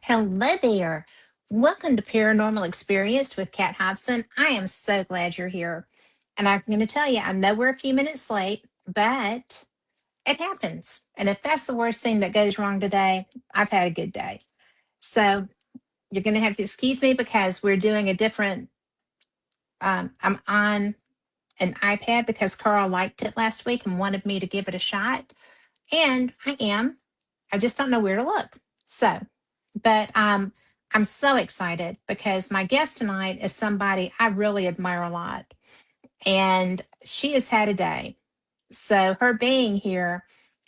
Hello there. Welcome to Paranormal Experienced with Kat Hobson. I am so glad you're here. And I'm going to tell you, I know we're a few minutes late, but it happens. And if that's the worst thing that goes wrong today, I've had a good day. So you're going to have to excuse me because we're doing a different, I'm on an iPad because Carl liked it last week and wanted me to give it a shot. And I am. I just don't know where to look. So, but I'm so excited because my guest tonight is somebody I really admire a lot. And she has had a day. So her being here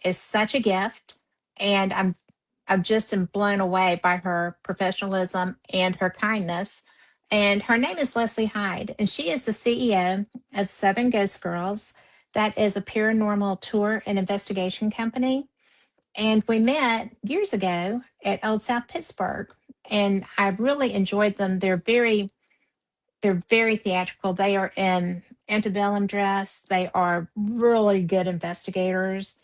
is such a gift. And I'm just am blown away by her professionalism and her kindness. And her name is Leslie Hyde, and she is the CEO of Southern Ghost Girls. That is a paranormal tour and investigation company, and we met years ago at Old South Pittsburgh. And I really enjoyed them. They're very theatrical. They are in antebellum dress. They are really good investigators.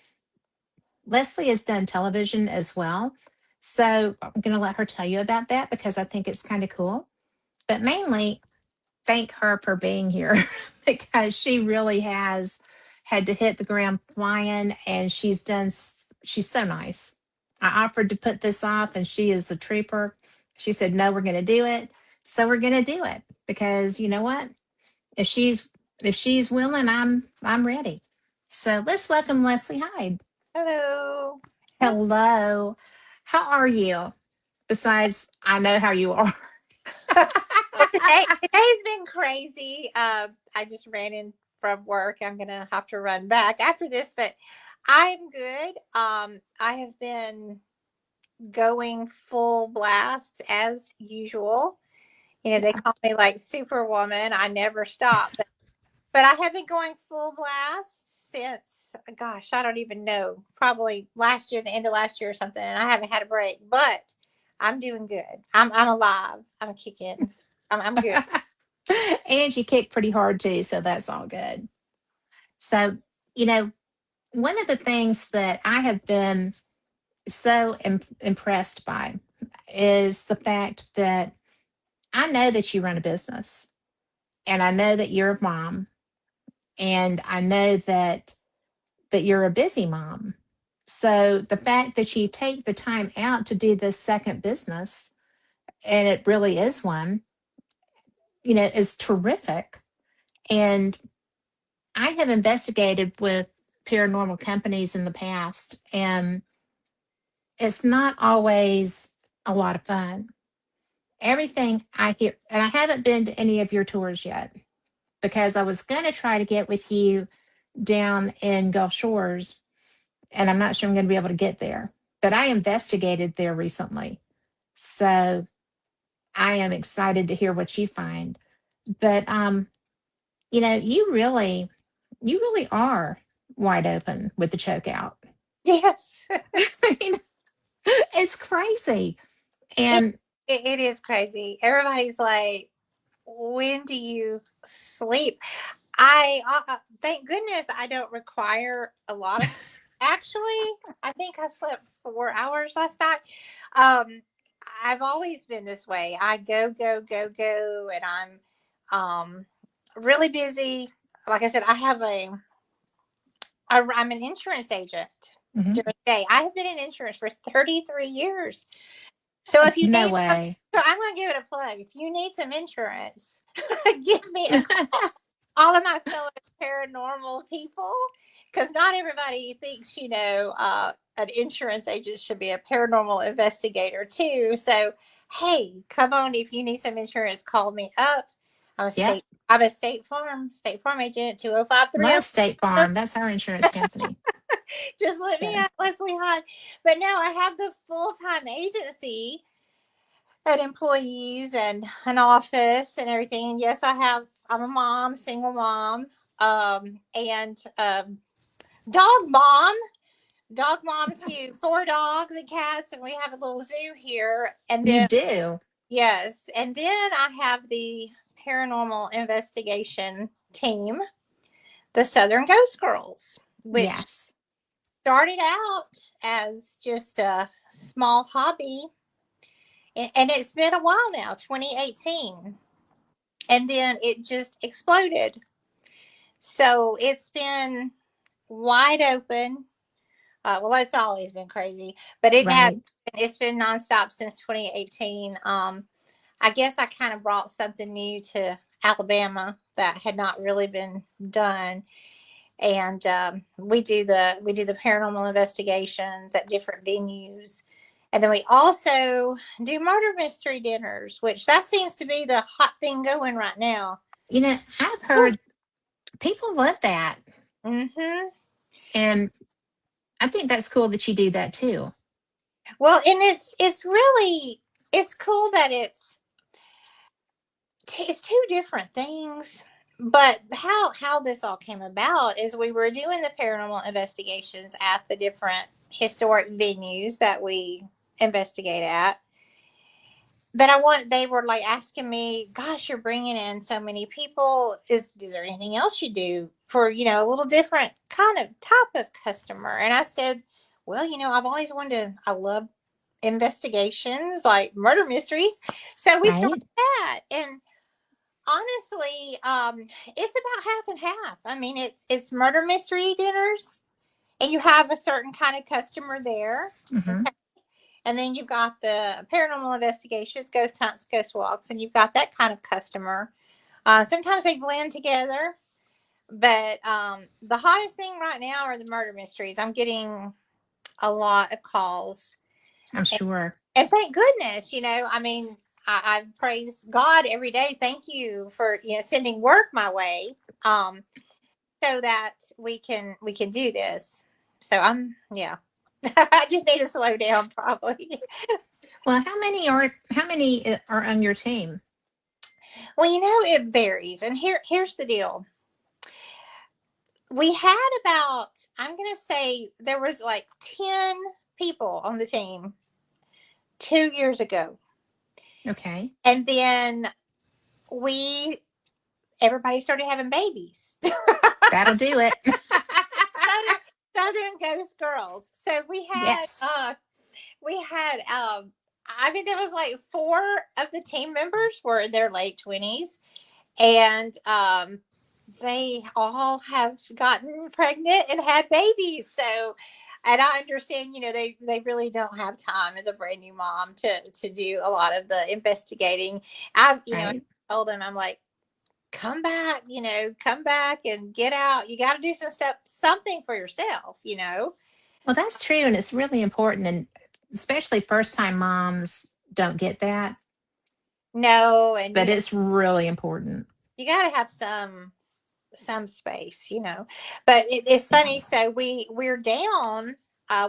Leslie has done television as well. So I'm going to let her tell you about that because I think it's kind of cool. But mainly, thank her for being here because she really has had to hit the ground flying, and she's so nice. I offered to put this off and she is a trooper. She said, "No, we're going to do it." So we're going to do it because you know what? If she's willing, I'm ready. So let's welcome Leslie Hyde. Hello. Hello. How are you? Besides, I know how you are. Today's been crazy. I just ran in from work. I'm gonna have to run back after this, but I'm good. I have been going full blast as usual. They Yeah. call me like Superwoman. I never stop, but I have been going full blast since, gosh, I don't even know, probably last year, the end of last year or something, and I haven't had a break. But I'm doing good. I'm alive. I'm kicking. I'm good. And you kick pretty hard too, so that's all good. So, you know, one of the things that I have been so impressed by is the fact that I know that you run a business, and I know that you're a mom, and I know that you're a busy mom. So the fact that you take the time out to do this second business, and it really is one, is terrific. And I have investigated with paranormal companies in the past, and it's not always a lot of fun. Everything I hear, and I haven't been to any of your tours yet because I was going to try to get with you down in Gulf Shores, and I'm not sure I'm going to be able to get there. But I investigated there recently. So I am excited to hear what you find. But you really are wide open with the choke out. Yes. I mean, it's crazy. It, And it is crazy. Everybody's like, when do you sleep? I thank goodness I don't require a lot of sleep. Actually, I think I slept 4 hours last night. Um, I've always been this way. I go, go, go, go, and I'm really busy. Like I said, I'm an insurance agent mhm, during the day. I have been in insurance for 33 years. So if you no need way. so I'm going to give it a plug. If you need some insurance, give me a call. All of my fellow paranormal people, because not everybody thinks, an insurance agent should be a paranormal investigator too. So, hey, come on. If you need some insurance, call me up. I'm a Yep. state, I'm a state farm agent, 20530. Love State Farm. That's our insurance company. Just let me So, at Leslie Hunt. But no, I have the full time agency and employees and an office and everything. And yes, I'm a mom, single mom, and dog mom, dog mom to 4 dogs and cats. And we have a little zoo here. And you then, do. yes, and then I have the paranormal investigation team, the Southern Ghost Girls, which Yes. started out as just a small hobby. And it's been a while now, 2018, and then it just exploded. So it's been wide open. Well, it's always been crazy, but it has. Right. It's been nonstop since 2018. I guess I kind of brought something new to Alabama that had not really been done, and we do the paranormal investigations at different venues, and then we also do murder mystery dinners, which that seems to be the hot thing going right now. I've heard people love that. Mm-hmm. And I think that's cool that you do that too. Well, and it's really it's cool that it's two different things. But how this all came about is we were doing the paranormal investigations at the different historic venues that we investigate at. But they were like asking me, "Gosh, you're bringing in so many people. Is there anything else you do for a little different kind of type of customer?" And I said, "Well, I've always wanted to. I love investigations like murder mysteries, so we started Right. that. And honestly, it's about half and half. I mean, it's murder mystery dinners, and you have a certain kind of customer there. Hmm. Okay. And then you've got the paranormal investigations, ghost hunts, ghost walks, and you've got that kind of customer. Sometimes they blend together, but the hottest thing right now are the murder mysteries. I'm getting a lot of calls, I'm and, sure. and thank goodness, I mean, I praise God every day. Thank you for sending work my way, so that we can do this. So I'm yeah. I just need to slow down, probably. Well, how many are on your team? Well, it varies. And here's the deal. We had about, I'm going to say there was like 10 people on the team 2 years ago. Okay. And then we, everybody started having babies. That'll do it. Southern Ghost Girls. So Yes. we had, I mean, there was like four of the team members were in their late 20s. And they all have gotten pregnant and had babies. So, and I understand, they really don't have time as a brand new mom to do a lot of the investigating. I Right. told them, I'm like, come back and get out. You got to do some stuff, something for yourself. Well, that's true. And it's really important. And especially first time moms don't get that, No, and but it's really important. you got to have some space. But it's funny. So we're down.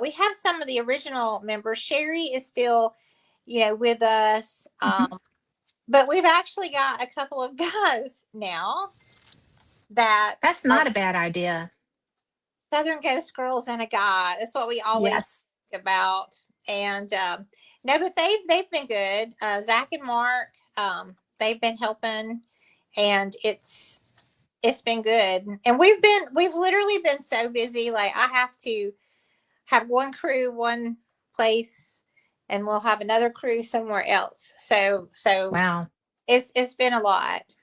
We have some of the original members. Sherry is still, with us. Mhm. But we've actually got a couple of guys now that That's are not a bad idea. Southern Ghost Girls and a guy. That's what we always Yes. think about. And no, but they've been good. Zach and Mark, they've been helping, and it's been good. And we've literally been so busy. Like, I have to have one crew one place, and we'll have another crew somewhere else. So Wow. it's been a lot.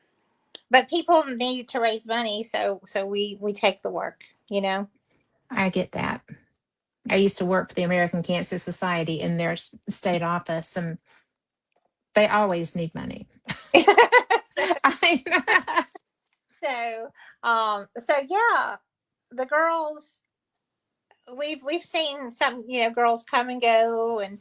But people need to raise money, so we take the work. I get that. I used to work for the American Cancer Society in their state office, and they always need money. so, I, so yeah, the girls, we've seen some girls come and go, and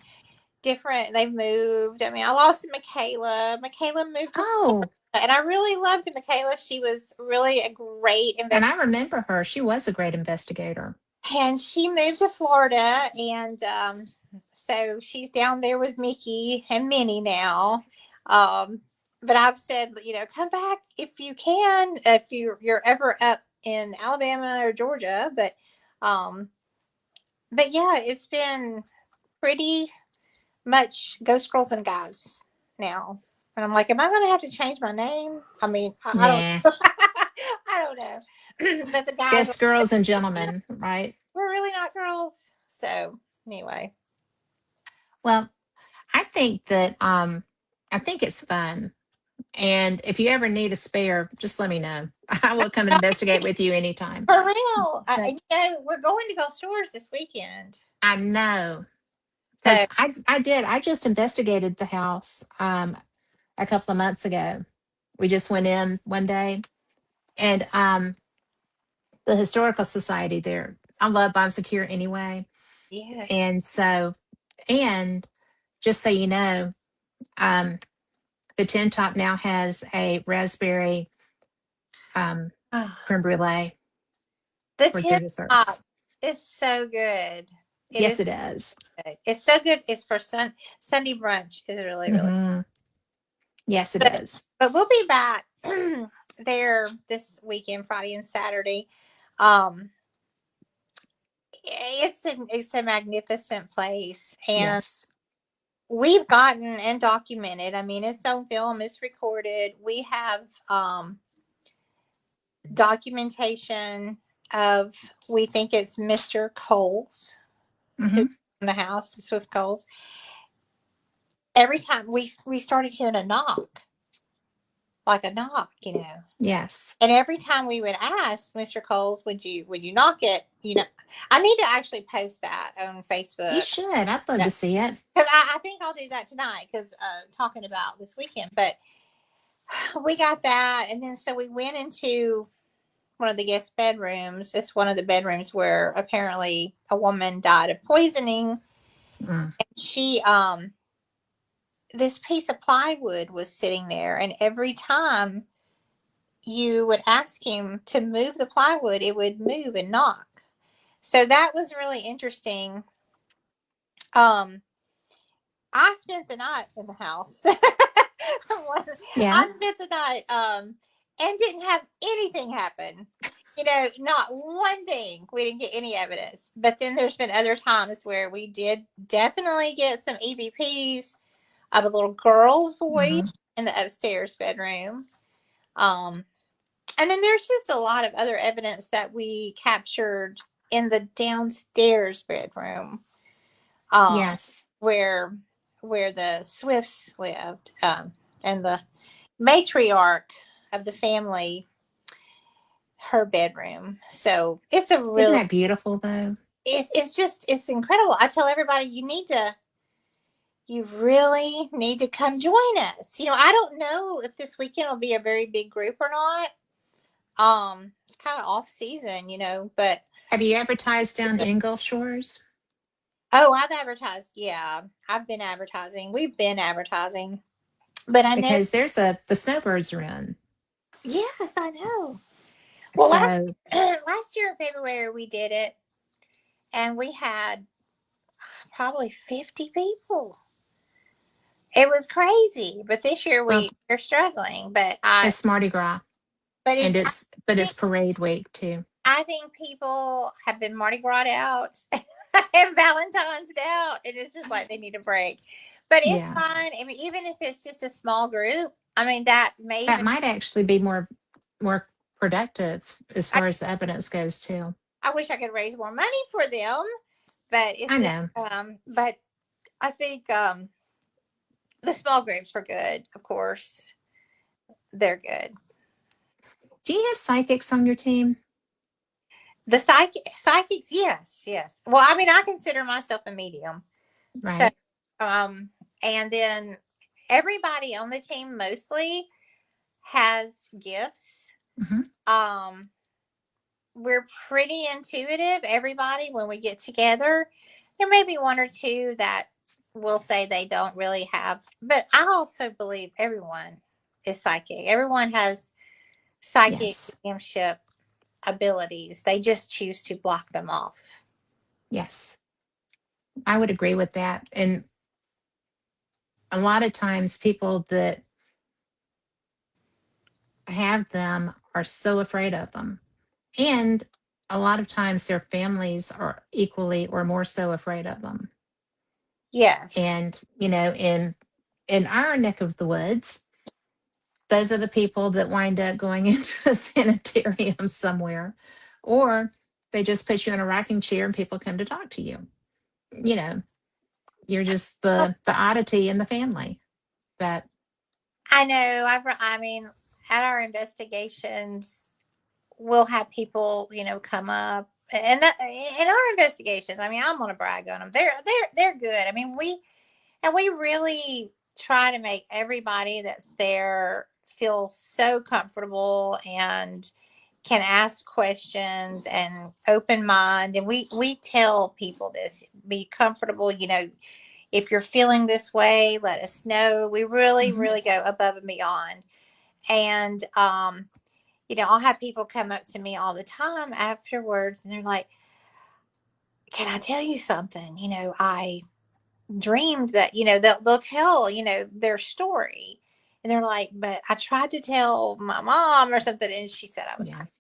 different, they've moved. I mean, I lost Michaela moved to Florida, oh, and I really loved Michaela. She was really a great and I investigator, remember her. She was a great investigator. and she moved to Florida, and so she's down there with Mickey and Minnie now. um but I've said, come back if you can, if you're ever up in Alabama or Georgia. Um but yeah, it's been pretty much Ghost Girls and Guys now. And I'm like, am I going to have to change my name? I mean, I don't, Yeah. I don't know. But the guys are Guest girls and gentlemen, right? we're really not girls. So anyway, Well, I think that I think it's fun. And if you ever need a spare, just let me know. I will come investigate with you anytime. For real. But We're going to Gulf Shores this weekend. I know because So, I did. I just investigated the house a couple of months ago. We just went in one day, and the historical society there. I love Bon Secure anyway, yes. and so and just so you know, um, the tin top now has a raspberry um, Oh, creme brulee the for their tip top desserts. is so good. It Yes, is it is. good. It's so good. It's for Sunday brunch. Is really, really. Hmm. Yes, it But is. we'll be back there this weekend, Friday and Saturday. Um, it's a magnificent place, and Yes. we've gotten and documented. I mean, it's on film, it's recorded. We have documentation of, we think it's Mr. Coles who Hmm. in the house, Swift Coles. Every time we started hearing a knock, like a knock. Yes. And every time we would ask Mr. Coles, would you knock it? I need to actually post that on You Facebook. should. I'd love to see it. Because I think I'll do that tonight, because talking about this weekend. But we got that, and then so we went into one of the guest bedrooms. It's one of the bedrooms where apparently a woman died of poisoning. Mm. She this piece of plywood was sitting there, and every time you would ask him to move the plywood, it would move and knock. So that was really interesting. Um, I spent the night in the house. Yeah. I spent the night and didn't have anything happen. Not one thing. We didn't get any evidence. But then there's been other times where we did definitely get some EVPs of a little girl's Hmm. voice in the upstairs bedroom. Um, and then there's just a lot of other evidence that we captured in the downstairs bedroom, um, Yes. where the Swifts lived, and the matriarch of the family, her bedroom. So it's a Isn't really, that beautiful, though? it's incredible. I tell everybody, you really need to come join us. I don't know if this weekend will be a very big group or not. It's kind of off season, but Have you advertised down in Gulf Shores? oh, I've advertised. Yeah, I've been advertising. We've been advertising, but I know. Because the snowbirds are in. Yes, I know. Well, last So last year in February we did it, and we had probably 50 people. It was crazy, but this year well, we're struggling. But I it's Mardi Gras, but and I it's think parade week too. I think people have been Mardi Gras out and Valentine's out, and it's just like they need a break. But it's Yeah, fine. I mean, even if it's just a small group, I mean, that may that even. might actually be more productive as I, far as the evidence goes too. I wish I could raise more money for them, but it's I just. know. But I think the small groups are good. Of course, they're good. Do you have psychics on your team? The psychics, yes, yes. Well, I mean, I consider myself a medium. So, Right. um, and then everybody on the team mostly has gifts. Hmm. Um, we're pretty intuitive. Everybody, when we get together, there may be one or two that will say they don't really have, but I also believe everyone is psychic. Everyone has psychic Yes. mediumship abilities. They just choose to block them off. Yes. I would agree with that. And a lot of times people that have them are so afraid of them. And a lot of times their families are equally or more so afraid of them. Yes. And, in our neck of the woods, those are the people that wind up going into a sanitarium somewhere, or they just put you in a rocking chair and people come to talk to you. You know, You're just Oh, the oddity in the family. But I know. I mean, at our investigations, we'll have people, come up, and that in our investigations. I mean, I'm gonna brag on them. They're good. I mean, we really try to make everybody that's there feel so comfortable and can ask questions and open mind. And we tell people this: be comfortable. If you're feeling this way, let us know. We really, mhm, really go above and beyond. And I'll have people come up to me all the time afterwards, and they're like, "Can I tell you something? I dreamed that." They'll tell their story, and they're like, "But I tried to tell my mom or something, and she said I was yeah. crazy."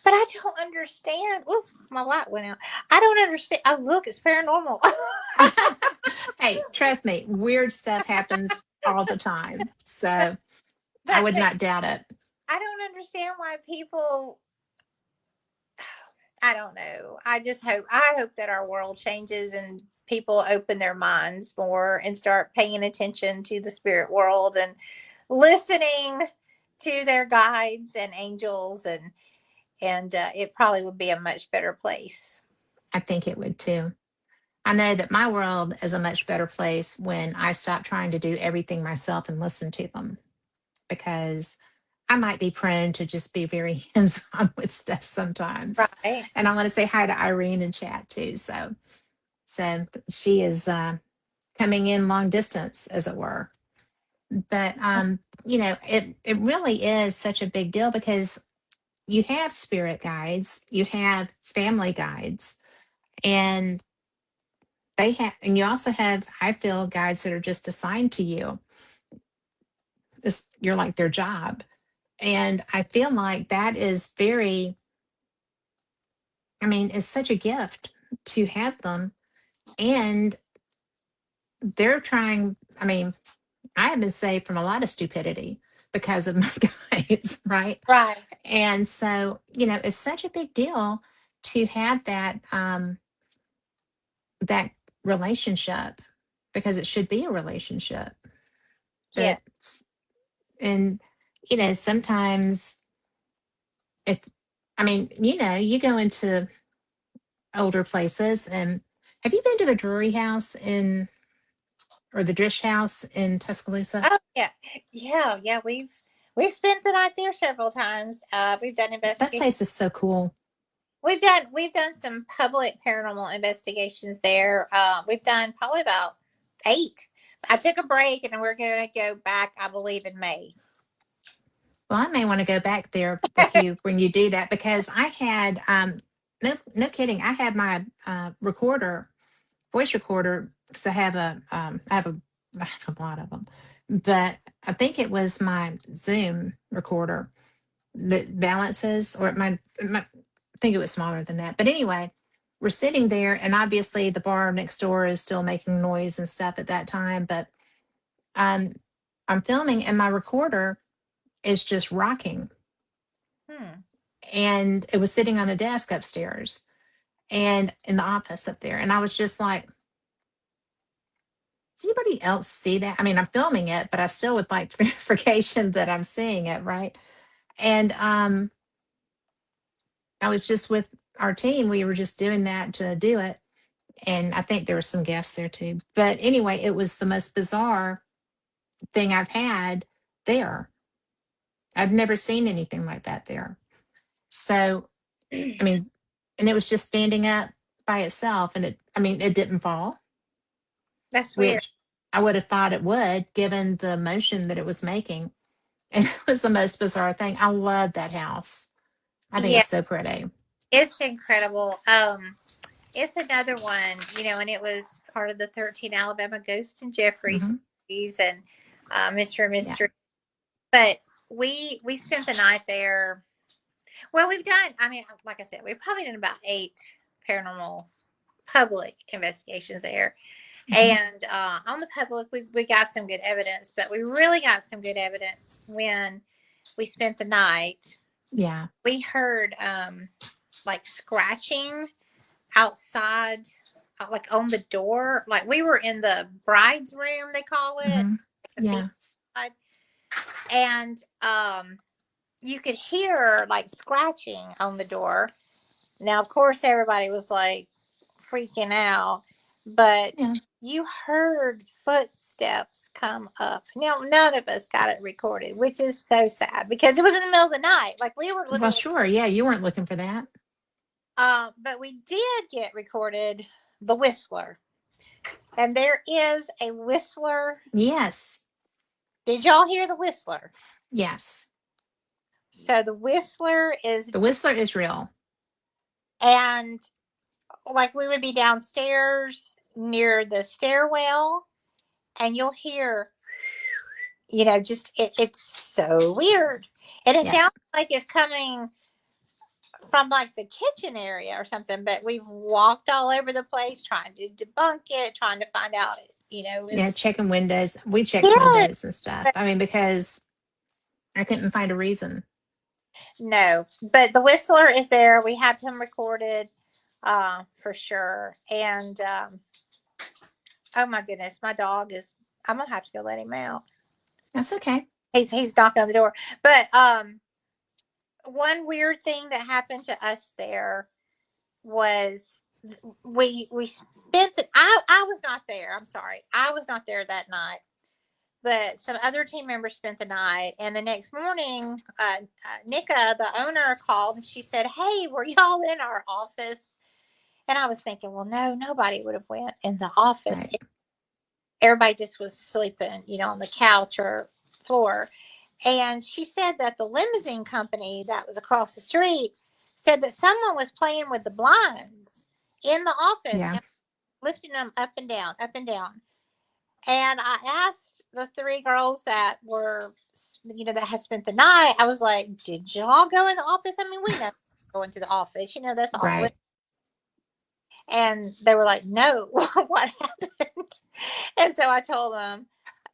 But I don't understand. Ooh, my light went out. I don't understand. Oh, look, it's paranormal. Hey, trust me, weird stuff happens all the time. but So I but would they, not doubt it. I don't understand why people. I don't know. I hope that our world changes and people open their minds more and start paying attention to the spirit world and listening to their guides and angels, and it probably would be a much better place. I think it would too. I know that my world is a much better place when I stop trying to do everything myself and listen to them, because I might be prone to just be very hands on with stuff sometimes. Right. And I want to say hi to Irene in chat too. She is coming in long distance, as it were. But it really is such a big deal, because you have spirit guides, you have family guides, and and you also have, I feel, guides that are just assigned to you. This, you're like their job. And I feel like that is very, I mean, it's such a gift to have them. And they're trying, I mean, I have been saved from a lot of stupidity because of my guides, right? Right. And so, it's such a big deal to have that relationship, because it should be a relationship. Yeah. But and sometimes, if I mean, you go into older places, and have you been to the Drury House or the Drish House in Tuscaloosa? Oh yeah. Yeah. Yeah. We've spent the night there several times. We've done That investigations. place is so cool. We've done some public paranormal investigations there. We've done probably about 8. I took a break, and we're going to go back, I believe, in May. Well, I may want to go back there with you when you do that, because I had no kidding, I had my voice recorder, because I have a lot of them, but I think it was my Zoom recorder that balances, or I think it was smaller than that. But anyway, we're sitting there, and obviously the bar next door is still making noise and stuff at that time. But um, I'm filming, and my recorder is just rocking, Hmm. and it was sitting on a desk upstairs and in the office up there, and I was just like, does anybody else see that? I mean, I'm filming it, but I still would like verification that I'm seeing it, right? And I was just with our team. We were just doing that to do it. And I think there were some guests there too. But anyway, it was the most bizarre thing I've had there. I've never seen anything like that there. So, I mean, and it was just standing up by itself. And it didn't fall, That's weird. which I would have thought it would, given the motion that it was making. And it was the most bizarre thing. I love that house. I think Yeah, it's so pretty. it's incredible. It's another one, and it was part of the 13 Alabama Ghost and Jeffrey Hmm. series, and Mr. Yeah. Mystery. But we spent the night there. Well, we've done. I mean, like I said, we've probably done about 8 paranormal public investigations there. Hmm. And on the public, we got some good evidence, but we really got some good evidence when we spent the night. Yeah. We heard like scratching outside. like on the door. Like we were in the bride's room, they call it, Mm-hmm. the female Yeah. side, and you could hear like scratching on the door. Now, of course, everybody was like freaking out, but Yeah. you heard footsteps come up. Now, none of us got it recorded, which is so sad because it was in the middle of the night. Like we were Well, literally, sure. Yeah, you weren't looking for that. but we did get recorded the Whistler. And there is a Whistler. Yes. Did y'all hear the Whistler? Yes. So the Whistler is, The Whistler is real. and like we would be downstairs near the stairwell, and you'll hear, just it's so weird. And it Yeah. sounds like it's coming from like the kitchen area or something, but we've walked all over the place trying to debunk it, trying to find out, Yeah. it's, Checking windows. We checked yeah, windows and stuff. I mean, because I couldn't find a reason. no, but the Whistler is there. We have him recorded, for sure. And oh my goodness, my dog is. I'm gonna have to go let him out. That's okay. He's knocking on the door. But one weird thing that happened to us there was we spent the. I was not there. I'm sorry, I was not there that night. But some other team members spent the night, and the next morning, Nika, the owner, called and she said, "Hey, were y'all in our office?" And I was thinking, well, no, nobody would have went in the office. Right. Everybody just was sleeping, on the couch or floor. And she said that the limousine company that was across the street said that someone was playing with the blinds in the office Yeah. and lifting them up and down, up and down. And I asked the three girls that were, that had spent the night, I was like, did y'all go in the office? I mean, we know going to the office, that's off limits. Right. And they were like, no, what happened? And so I told them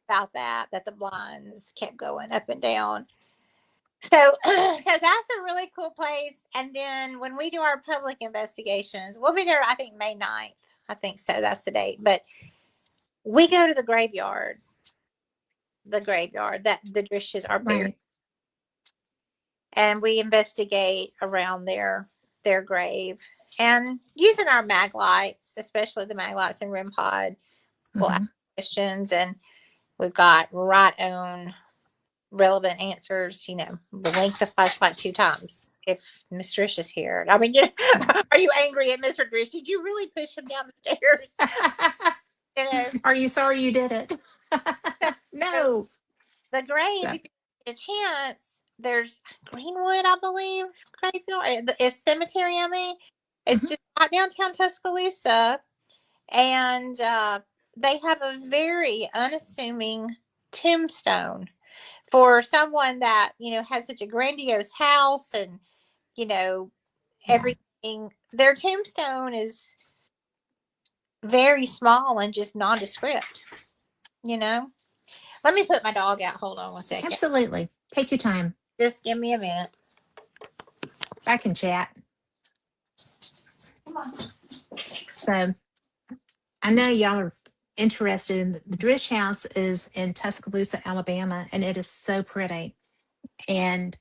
about that the blinds kept going up and down. So, so that's a really cool place. And then when we do our public investigations, we'll be there, I think, May 9th. I think so. That's the date. But we go to the graveyard that the Drishes are buried. Right. And we investigate around their grave. And using our mag lights, especially the mag lights in REM pod, we'll ask Mm-hmm. questions, and we've got right on relevant answers. We'll link the flashlight 2 times if Miss Drish is here. I mean, are you angry at Mr. Drish? Did you really push him down the stairs? You know, Are you sorry you did it? so No. the grave, So. if you get a chance, there's Greenwood, I believe, graveyard. It's cemetery, I mean. It's Mm-hmm. just right downtown Tuscaloosa. And they have a very unassuming tombstone for someone that, had such a grandiose house and, you know, Yeah. everything. Their tombstone is very small and just nondescript, you know. Let me put my dog out. Hold on 1 second. Absolutely. Take your time. Just give me a minute. I can chat. Come on. So I know y'all are interested in the Drish House is in Tuscaloosa, Alabama, and it is so pretty. And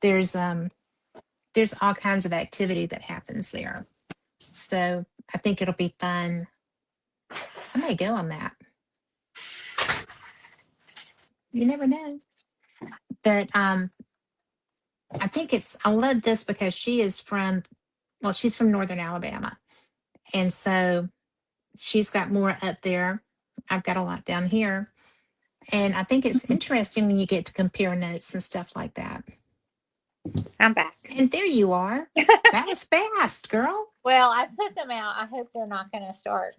there's um there's all kinds of activity that happens there. So I think it'll be fun. I may go on that. You never know. But I think I love this because she's from Northern Alabama. And so she's got more up there. I've got a lot down here. And I think it's interesting when you get to compare notes and stuff like that. I'm back. And there you are. That was fast, girl. Well, I put them out. I hope they're not going to start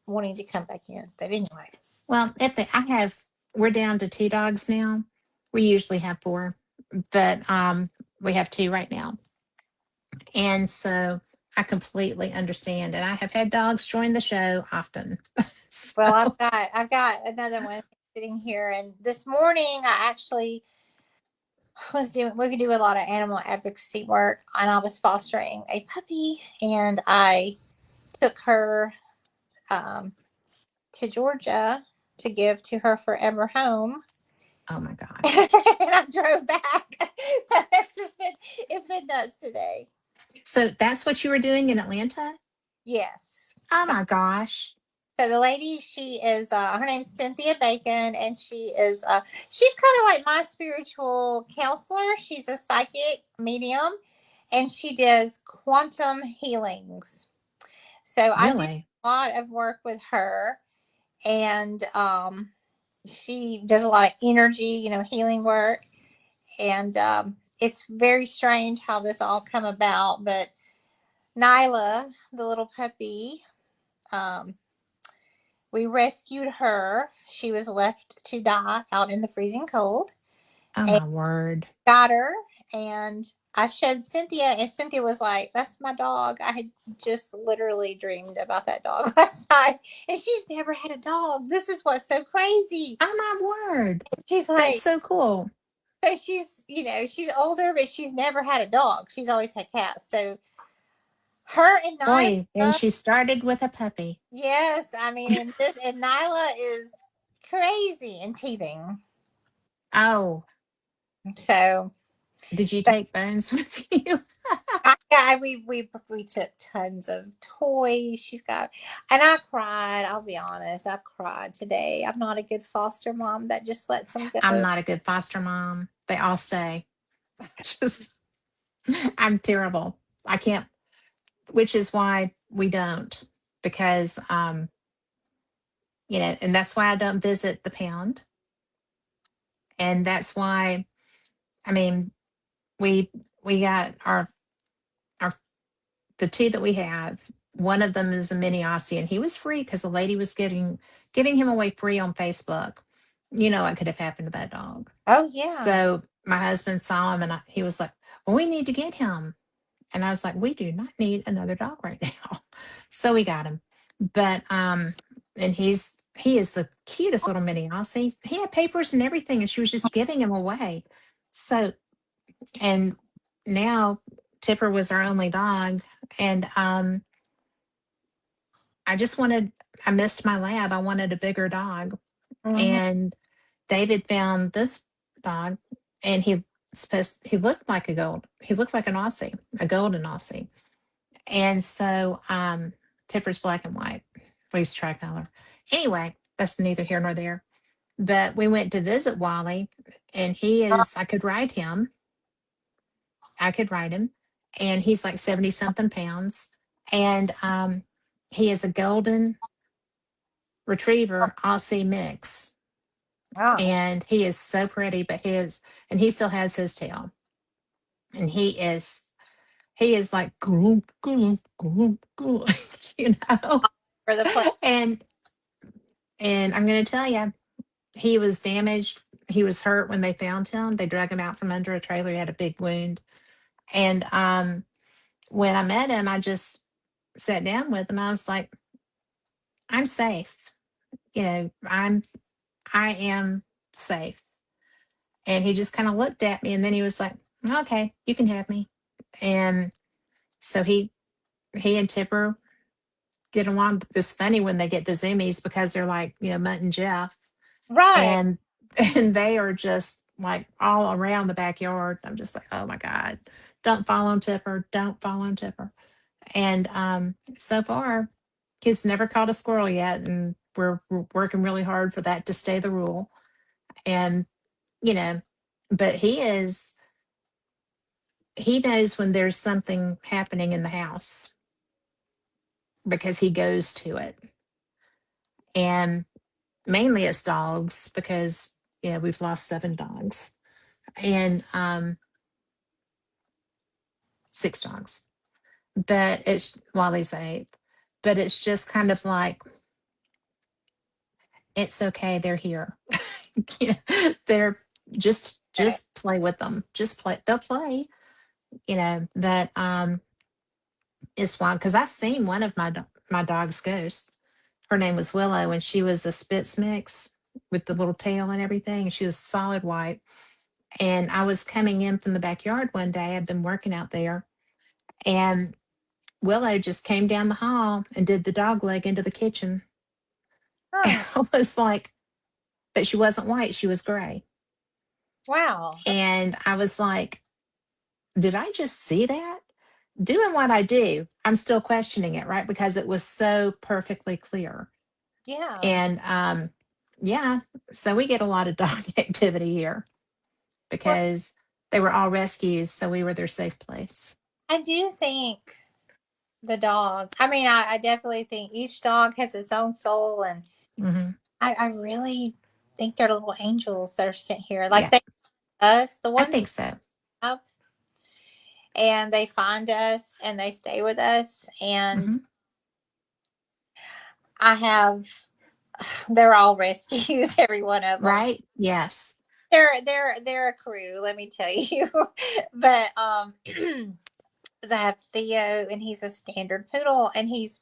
wanting to come back in. But anyway. Well, we're down to 2 dogs now. We usually have 4, but we have 2 right now. And so I completely understand. And I have had dogs join the show often. Well, So, I've got another one sitting here, and this morning I actually we could do a lot of animal advocacy work, and I was fostering a puppy, and I took her um, to Georgia to give to her forever home. Oh my And gosh. I drove back. So it's been nuts today. So that's what you were doing in Atlanta? Yes. Oh So my gosh. So the lady, she is her name's Cynthia Bacon, and she's kind of like my spiritual counselor. She's a psychic medium, and she does quantum healings. So I do Really? a lot of work with her, and she does a lot of energy, healing work, and it's very strange how this all come about. But Nyla, the little puppy, um, we rescued her. She was left to die out in the freezing cold, Oh and my word. got her. And I showed Cynthia, and Cynthia was like, "That's my dog. I had just literally dreamed about that dog last night, and she's never had a dog. This is what's so crazy." Oh my word. She's That's like, so cool. "So she's older, but she's never had a dog. She's always had cats." So her and Boy, and Nyla, she started with a puppy. yes, I mean, and Nyla is crazy and teething. Oh, So did you take Bones with you? we took tons of toys. She's got, and I cried. I'll be honest, I cried today. I'm not a good foster mom that just lets them I'm go. not a good foster mom. They all say. Just I'm terrible. I can't, which is why we don't. Because and that's why I don't visit the pound. And that's why I mean, we we got our the two that we have. One of them is a mini Aussie, and he was free because the lady was giving him away free on Facebook. You know what could have happened to that dog. Oh yeah, So my husband saw him, and he was like, "Well, we need to get him." And I was like, "We do not need another dog right now." So we got him. But and he is the cutest little mini Aussie. He had papers and everything, and she was just giving him away. So and now Tipper was our only dog, and I just wanted I missed my lab. I wanted a bigger dog. hmm, And David found this dog, and he looked like he looked like an Aussie, a golden Aussie. And so Tipper's black and white. Well, he's tricolor. Anyway, that's neither here nor there. But we went to visit Wally, and I could ride him. I could ride him. And he's like 70 something pounds. And he is a golden retriever Aussie mix. oh, And he is so pretty, but and he still has his tail. And he is like, "Groom, groom, groom, groom," you know. for the play. And I'm going to tell you, he was damaged. He was hurt when they found him. They drug him out from under a trailer. He had a big wound. And when I met him, I just sat down with him. I was like, "I'm safe. I am safe." And he just kind of looked at me, and then he was like, "Okay, you can have me." And so he and Tipper get along. It's funny when they get the zoomies because they're like, Mutt and Jeff, Right. and and they are just like all around the backyard. I'm just like, oh my God, don't fall on Tipper, don't fall on Tipper. And so far, he's never caught a squirrel yet, and we're working really hard for that to stay the rule. And you know, but he knows when there's something happening in the house because he goes to it. And mainly it's dogs because we've lost 7 dogs and 6 dogs. But it's Wally's 8th. But it's just kind of like it's okay. They're here. They're Okay. just play with them. Just play. They'll play. But it's wild because I've seen one of my dog's ghosts. Her name was Willow, and she was a Spitz mix with the little tail and everything. She was solid white. And I was coming in from the backyard one day. I'd been working out there, and Willow just came down the hall and did the dog leg into the kitchen. And Oh, I was like, but she wasn't white, she was gray. wow. And I was like, did I just see that? Doing what I do, I'm still questioning it, right? Because it was so perfectly clear. Yeah. And yeah, so we get a lot of dog activity here Well, because they were all rescues, so we were their safe place. I do think the dog, I mean, I definitely think each dog has its own soul. And Hmm. I really think they're little angels that are sent here. Like Yeah, they, us, the I ones think so. up, and they find us and they stay with us. And Hmm. I have, they're all rescues, every one of them. Right? Yes. They're a crew, let me tell you. But I have Theo, and he's a standard poodle, and he's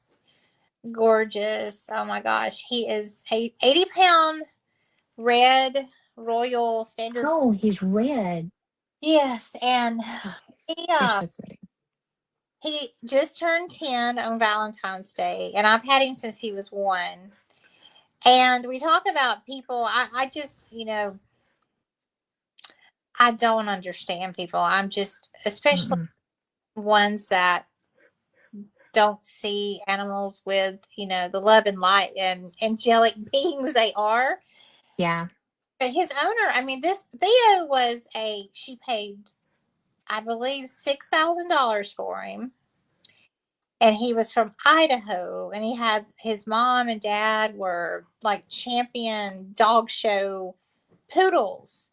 gorgeous. Oh my gosh, he is 80 pound red royal standard. Oh, he's red. Yes, and Oh, he they're uh so pretty. he just turned 10 on Valentine's Day, and I've had him since he was 1. And we talk about people. I just, I don't understand people. I'm just, especially Mm-mm. ones that don't see animals with, the love and light and angelic beings they are. Yeah. But his owner, I mean, this Theo she paid, I believe, $6,000 for him. And he was from Idaho, and he had his mom and dad were like champion dog show poodles.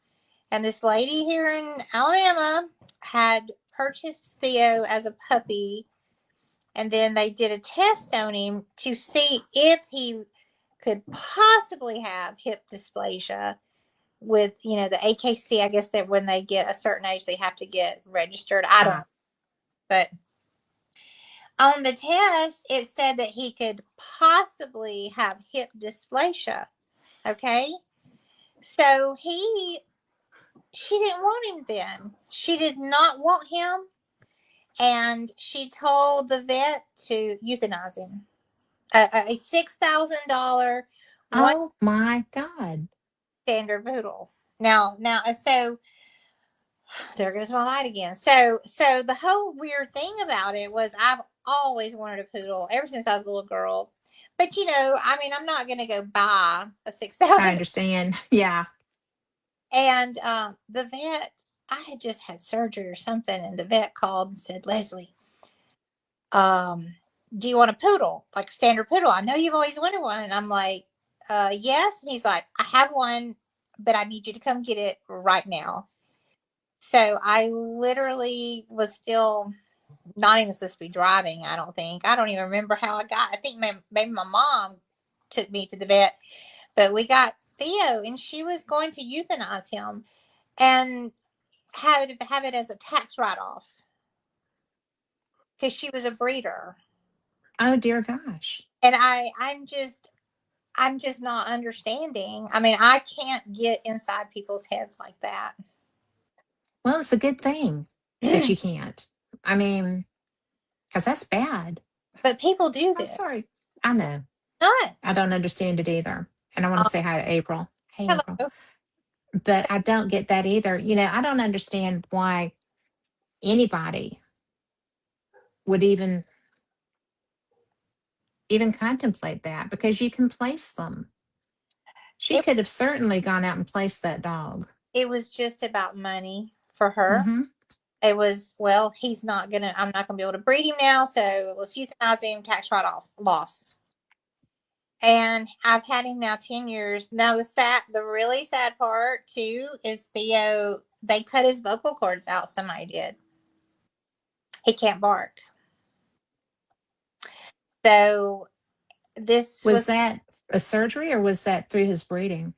And this lady here in Alabama had purchased Theo as a puppy, and then they did a test on him to see if he could possibly have hip dysplasia with, the AKC. I guess that when they get a certain age, they have to get registered. I don't know. Ah. But on the test, it said that he could possibly have hip dysplasia. Okay. So she didn't want him then. She did not want him. And she told the vet to euthanize him. A $6,000 one Oh my God. standard poodle. Now, and so there goes my light again. So the whole weird thing about it was I've always wanted a poodle ever since I was a little girl. But I mean, I'm not going to go buy a six I thousand. understand. Yeah. And the vet, I had just had surgery or something, and the vet called and said, Leslie, um, do you want a poodle, like a standard poodle? I know you've always wanted one. And I'm like, yes. And he's like, I have one, but I need you to come get it right now. So I literally was still not even supposed to be driving. I don't think. I don't even remember how I got. I think maybe my mom took me to the vet, but we got Theo, and she was going to euthanize him and have it as a tax write off because she was a breeder. Oh dear gosh. And I'm just not understanding. I mean, I can't get inside people's heads like that. Well, it's a good thing that you can't. I mean, because that's bad. But people do I'm this. sorry. I know. I Nuts. don't understand it either. And I want to Um, say hi to April. Hey, April. hello. But I don't get that either. I don't understand why anybody would even contemplate that because you can place them. She It could have certainly gone out and placed that dog. it was just about money for her. Mm-hmm. It was, well, I'm not gonna be able to breed him now, so let's euthanize him, tax write off, lost. And I've had him now 10 years. Now the really sad part too is Theo. They cut his vocal cords out. Somebody did. He can't bark. So this Was was. that a surgery or was that through his breeding?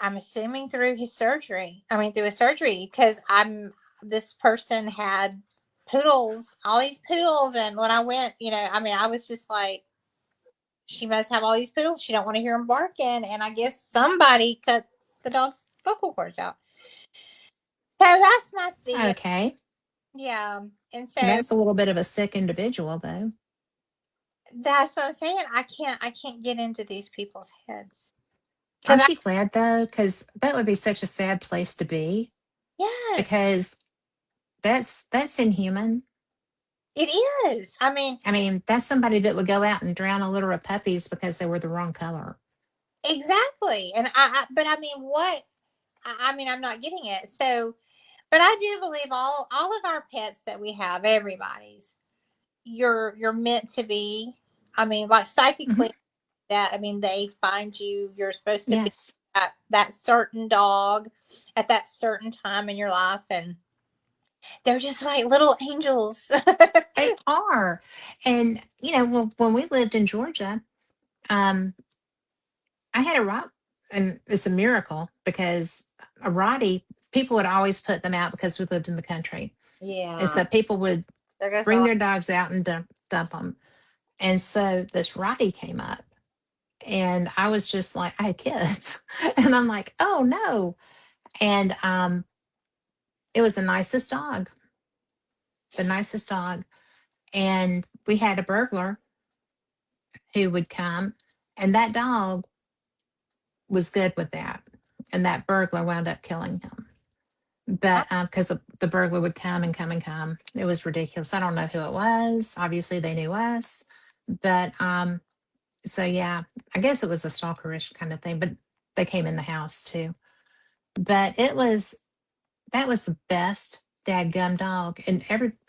I'm assuming through his surgery. I mean, through his surgery, because this person had poodles, all these poodles, and when I went, I mean, I was just like, she must have all these poodles. She don't want to hear them barking, and I guess somebody cut the dog's vocal cords out. So that's my Theo. Okay. Yeah. And so That's a little bit of a sick individual, though. that's what I'm saying. I can't get into these people's heads. Cause Aren't you glad, though? Because that would be such a sad place to be. yes, Because that's inhuman. it is. I mean, I mean, that's somebody that would go out and drown a litter of puppies because they were the wrong color. exactly. And but I mean, what? I mean, I'm not getting it. So, but I do believe all of our pets that we have, everybody's, you're meant to be. I mean, like Hmm. psychically, that I mean, they find you. You're supposed to be Yes, that certain dog at that certain time in your life, and they're just like little angels. they are. And, well, when we lived in Georgia, um, I had a rock, and it's a miracle because a Rottie, people would always put them out because we lived in the country. And Yeah. so people would There goes bring my their dogs out and dump them. And so this Rottie came up, and I was just like, I had kids, and I'm like, oh no. And it was the nicest dog, the nicest dog. And we had a burglar who would come, and that dog was good with that. And that burglar wound up killing him. But because the burglar would come and come and come, it was ridiculous. I don't know who it was. Obviously, they knew us. But so yeah, I guess it was a stalkerish kind of thing. But they came in the house too. But that was the best dadgum dog, and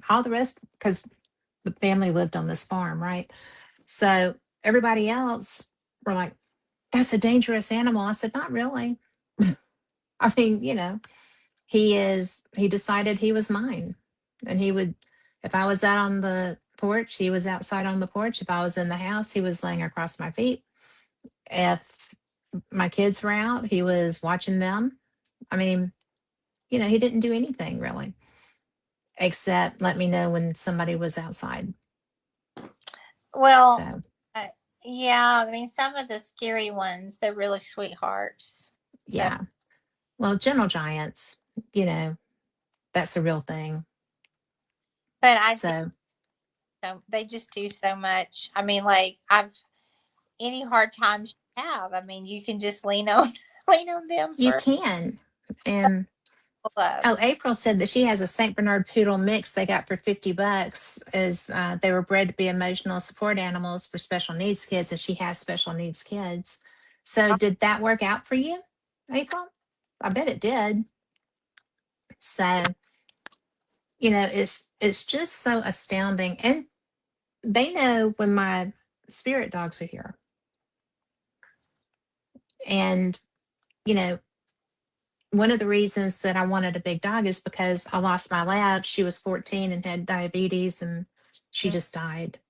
all the rest, because the family lived on this farm, right? So everybody else were like, "That's a dangerous animal." I said, "Not really." I mean, he decided he was mine, and he would, if I was out on the porch, he was outside on the porch. If I was in the house, he was laying across my feet. If my kids were out, he was watching them. I mean, he didn't do anything really except let me know when somebody was outside. well, So uh, yeah. I mean, some of the scary ones, they're really sweethearts. So, yeah, well, gentle giants, you know that's a real thing. but I do. So So they just do so much. I mean, like I've any hard times you have. I mean, you can just lean on lean on them you for can. And love. oh, April said that she has a Saint Bernard poodle mix they got for $50. Is they were bred to be emotional support animals for special needs kids, and she has special needs kids. So did that work out for you, April? I bet it did. So it's just so astounding, and they know when my spirit dogs are here. And you know one of the reasons that I wanted a big dog is because I lost my lab. She was 14 and had diabetes, and she Mm. just died.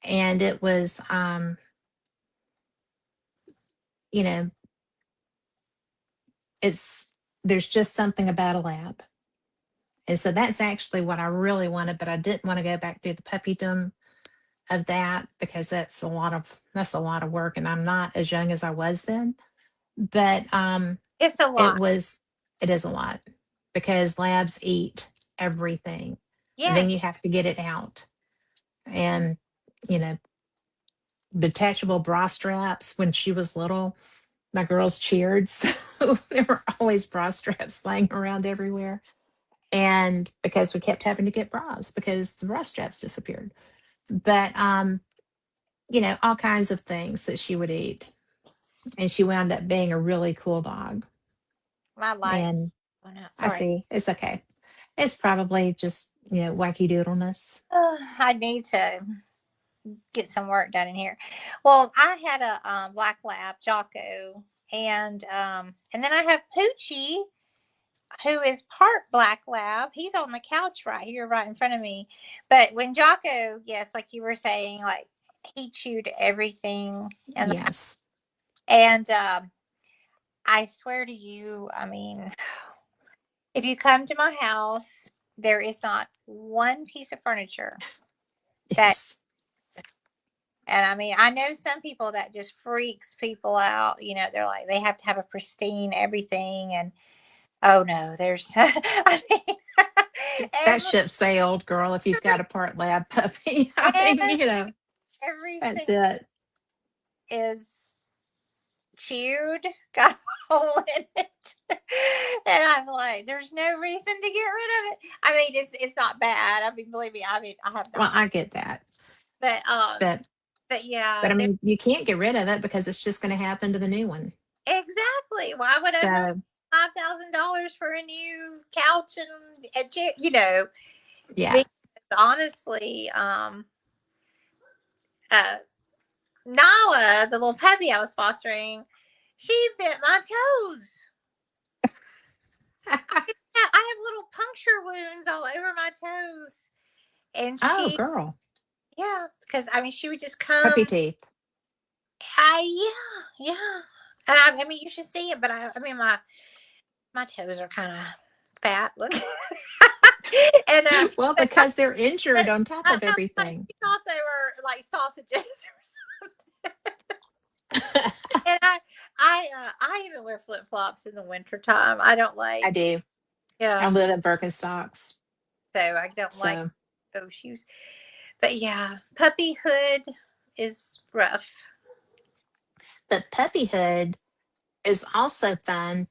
And it was, you know, it's there's just something about a lab. And so that's actually what I really wanted, but I didn't want to go back to the puppydom of that because that's a lot of work, and I'm not as young as I was then. But It's a it lot. was it is a lot because labs eat everything, and Yes. then you have to get it out. And you know detachable bra straps. When she was little, my girls cheered, so there were always bra straps laying around everywhere. And because we kept having to get bras because the bra straps disappeared. But all kinds of things that she would eat. And she wound up being a really cool dog. My light. And Oh no, I sorry. see, it's okay. It's probably just wacky doodleness. I need to get some work done in here. Well, I had a black lab, Jocko, and then I have Poochie, who is part black lab. He's on the couch right here, right in front of me. But when Jocko, yes, like you were saying, like he chewed everything, Yes. and I swear to you, I mean, if you come to my house, there is not one piece of furniture that. Yes. And I mean, I know some people that just freaks people out. They're like they have to have a pristine everything, and Oh no, there's I mean That every ship sailed, girl, if you've got a part lab puppy. I mean, every that's single it. is chewed, got a hole in it. And I'm like, there's no reason to get rid of it. I mean, it's not bad. I mean, believe me, I mean, I have Well, not seen, I get that. but But but yeah, but I there mean, you can't get rid of it because it's just going to happen to the new one. exactly. Why would I go So, $5,000 for a new couch and a chair? You know, yeah. because honestly, uh, Nala, the little puppy I was fostering, she bit my toes. Yeah, I have little puncture wounds all over my toes. And Oh, she, girl. yeah, because I mean, she would just Puppy come. teeth. Yeah. And I mean, you should see it, but I mean, my toes are kind of fat looking. And Well, but because they're injured on top I, of I, I, everything. she thought they were like sausages. And I even wear flip flops in the wintertime. I don't I like, do. I yeah, live in Birkenstocks. so I don't like So, those shoes. But yeah, puppyhood is rough. but puppyhood is also fun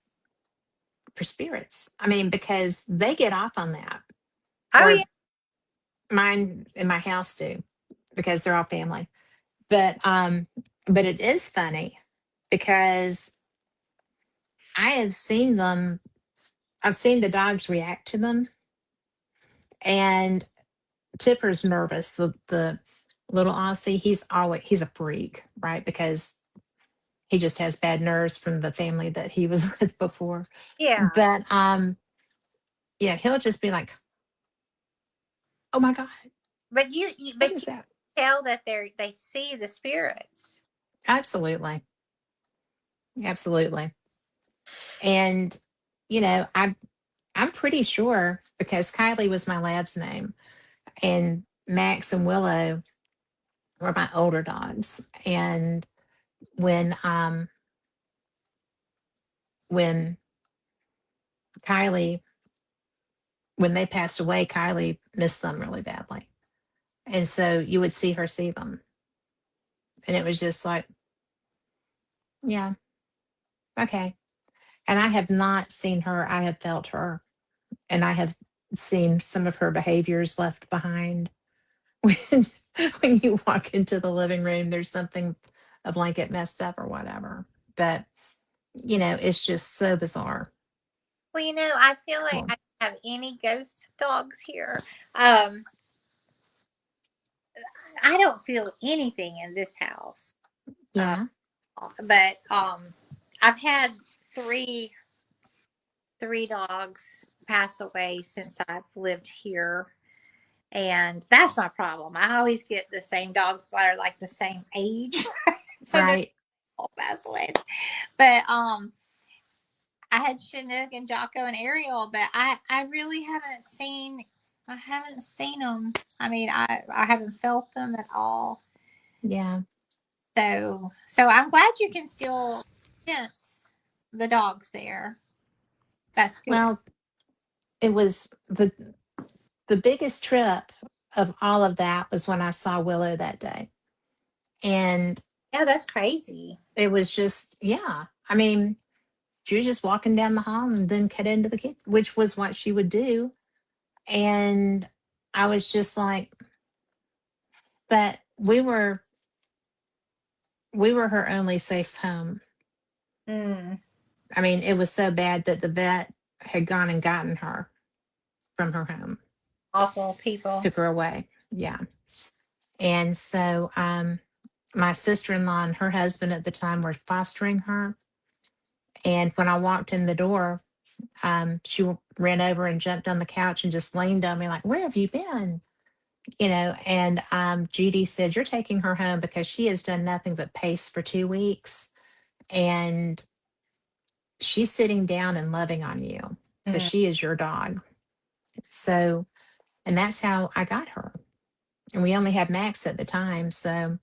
for spirits. I mean, because they get off on that, Oh yeah, or mine in my house do, because they're all family. But it is funny because I have seen them. I've seen the dogs react to them, and Tipper's nervous. The little Aussie, he's a freak, right? Because he just has bad nerves from the family that he was with before. yeah. But yeah, he'll just be like, "Oh my god, what But is you that?" tell that they see the spirits. Absolutely, absolutely. And I'm pretty sure because Kylie was my lab's name, and Max and Willow were my older dogs. And when um when Kylie when they passed away, Kylie missed them really badly. And so you would see her see them. And it was just like, yeah, okay. And I have not seen her. I have felt her. And I have seen some of her behaviors left behind. When when you walk into the living room, there's something, a blanket messed up or whatever. But it's just so bizarre. Well, I feel like Cool. I don't have any ghost dogs here. Um, I don't feel anything in this house. Uh, Yeah. but I've had three three dogs pass away since I've lived here. And that's my problem. I always get the same dogs that are like the same age. So they Right. all pass away. But I had Chinook and Jocko and Ariel, but I really haven't seen them. I mean, I haven't felt them at all. Yeah. So I'm glad you can still sense the dogs there. That's good. Well, it was the biggest trip of all of that was when I saw Willow that day. And Yeah, that's crazy. it was just, yeah. I mean, she was just walking down the hall and then cut into the kitchen, which was what she would do. And I was just like, but we were her only safe home. Mm, I mean, it was so bad that the vet had gone and gotten her from her home, awful people. took her away. Yeah. And so my sister-in-law and her husband at the time were fostering her. And when I walked in the door, she ran over and jumped on the couch and just leaned on me like, "Where have you been?" And Judy said, "You're taking her home because she has done nothing but pace for 2 weeks, and she's sitting down and loving on you. So Mm. she is your dog." So, and that's how I got her. And we only had Max at the time. So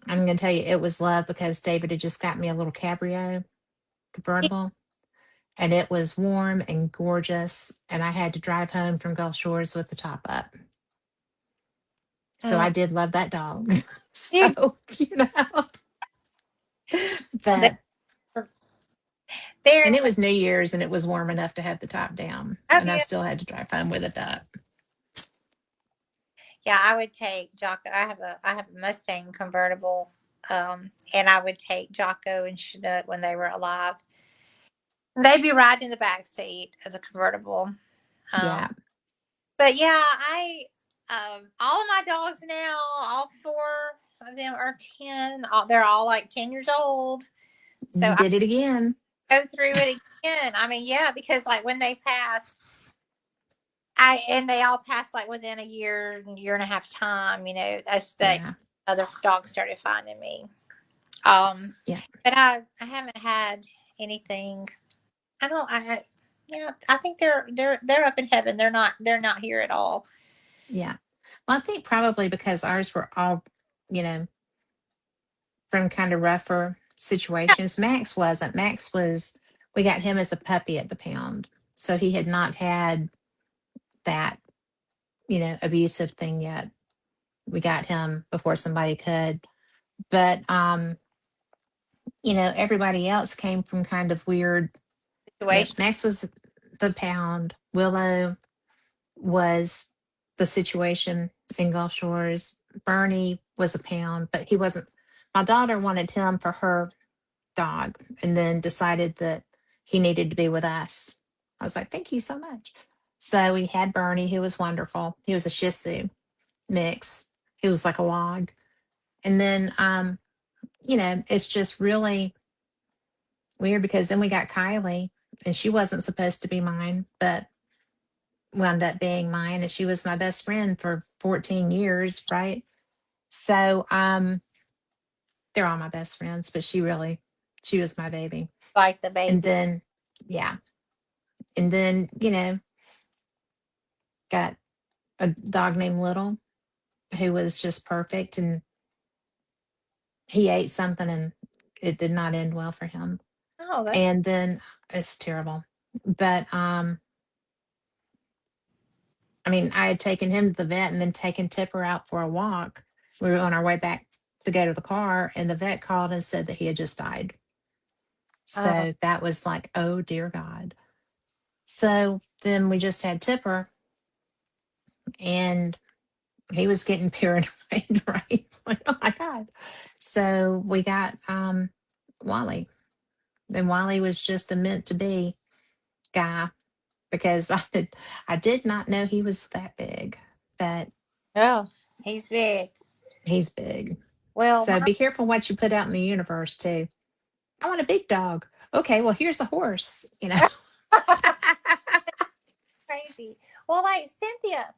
I'm going to tell you, it was love because David had just got me a little Cabrio convertible. and it was warm and gorgeous. And I had to drive home from Gulf Shores with the top up. So Mm. I did love that dog. You So, they're, but, and they're it was New Year's and it was warm enough to have the top down. oh And I yeah. still had to drive home with it up. Yeah, I would take Jocko. I have a Mustang convertible, and I would take Jocko and Chinook when they were alive. They'd be riding in the back seat of the convertible. Um, Yeah. but yeah, I all of my dogs now, all four of them are 10. They're all like 10 years old. So You I did it again. go through it again. I mean, yeah, because like when they passed, they all passed like within a year and a half time. As the Yeah. other dogs started finding me. Yeah. But I haven't had anything. I don't. Yeah, I think they're up in heaven. They're not here at all. Yeah. Well, I think probably because ours were all, you know, from kind of rougher situations. Max wasn't. Max was, we got him as a puppy at the pound. So he had not had that, abusive thing yet. We got him before somebody could. But, everybody else came from kind of weird. Situation. Max was the pound. Willow was the situation in Gulf Shores. Bernie was a pound, but he wasn't. My daughter wanted him for her dog and then decided that he needed to be with us. I was like, thank you so much. So we had Bernie, who was wonderful. He was a Shih Tzu mix. He was like a log. And then, it's just really weird because then we got Kylie and she wasn't supposed to be mine, but wound up being mine. And she was my best friend for 14 years. Right. So, they're all my best friends, but she was my baby. Like the And baby. then, yeah. And then, got a dog named Little who was just perfect. And he ate something and it did not end well for him. Oh, that's And then it's terrible. But I mean, I had taken him to the vet and then taken Tipper out for a walk. We were on our way back to go to the car, and the vet called and said that he had just died. oh So that was like, oh dear God. So then we just had Tipper, and he was getting paranoid, right? Like, oh my God. So we got Wally. And Wally was just a meant to be guy because I did not know he was that big, but oh, he's big. he's big. Well, So be careful what you put out in the universe too. I want a big dog. Okay, well here's a horse, crazy. Well, like Cynthia,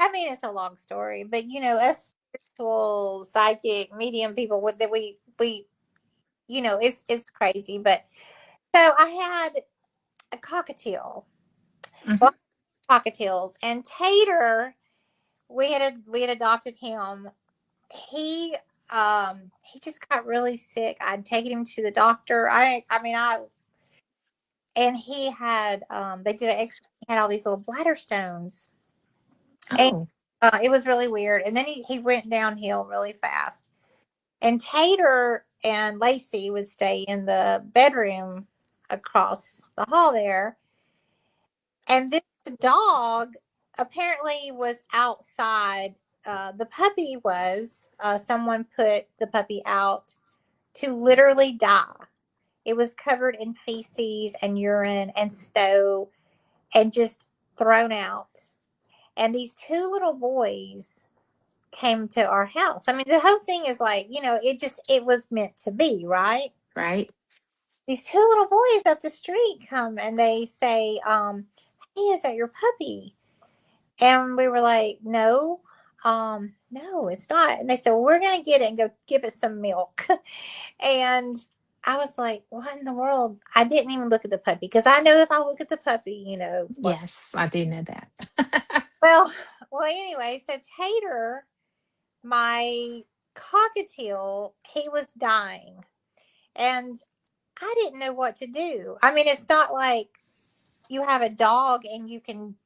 I mean, it's a long story, but us spiritual, psychic, medium people with that we it's crazy. But so I had a cockatiel, Hmm. well, cockatiels, and Tater. We had adopted him. He just got really sick. I'd taken him to the doctor. I mean I and he had they did an X-ray. He had all these little bladder stones, and Oh, it was really weird. And then he went downhill really fast. And Tater and Lacey would stay in the bedroom across the hall there. And this dog apparently was outside. The puppy was. Someone put the puppy out to literally die. It was covered in feces and urine and snow and just thrown out. And these two little boys came to our house. I mean, the whole thing is like, it was meant to be, right? right. These two little boys up the street come and they say, hey, is that your puppy? And we were like, no, no, it's not. And they said, well, we're going to get it and go give it some milk. And I was like, what in the world? I didn't even look at the puppy because I know if I look at the puppy, what. Yes, I do know that. Well, well, anyway, so Tater, my cockatiel, he was dying. And I didn't know what to do. I mean, it's not like you have a dog and you can,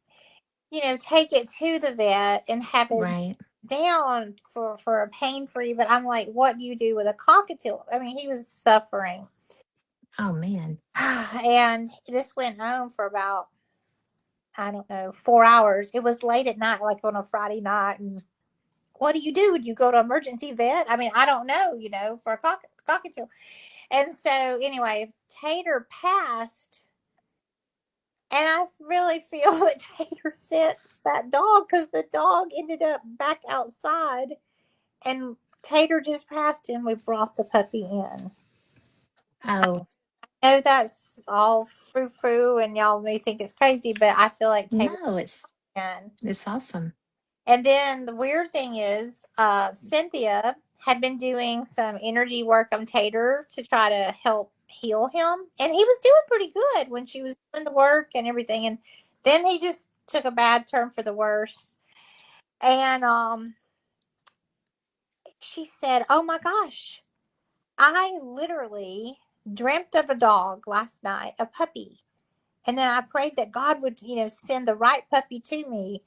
take it to the vet and have it Right. down for a pain free. But I'm like, what do you do with a cockatiel? I mean, he was suffering. Oh man. And this went on for about, I don't know, 4 hours. It was late at night, like on a Friday night. And what do you do? Do you go to emergency vet? I mean, I don't know, for a cockatiel. And so, anyway, Tater passed. And I really feel that Tater sent that dog because the dog ended up back outside and Tater just passed and we brought the puppy in. Oh I know that's all frou frou and y'all may think it's crazy, but I feel like Tater no, it's can. it's awesome. And then the weird thing is, Cynthia had been doing some energy work on Tater to try to help heal him. And he was doing pretty good when she was doing the work and everything. And then he just took a bad turn for the worse. And she said, "Oh my gosh, I literally dreamt of a dog last night, a puppy. And then I prayed that God would, send the right puppy to me.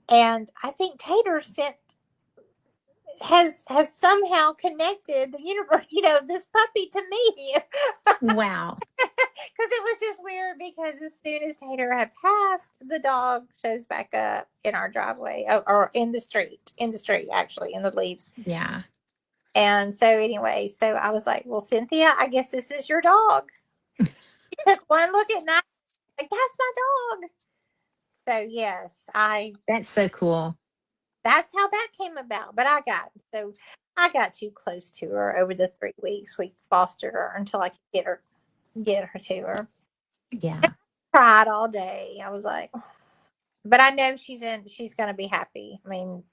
And I think Tater sent has somehow connected the universe, this puppy to me." Wow. Because it was just weird because as soon as Tater had passed, the dog shows back up in our driveway or in the street, actually, in the leaves. Yeah. And so, anyway, so I was like, well, Cynthia, I guess this is your dog. She took one look at night, like, that's my dog. So, yes, That's so cool. that's how that came about. But I got too close to her over the 3 weeks we fostered her until I could get her to her. Yeah. Cried all day. I was like, but I know she's gonna be happy. I mean,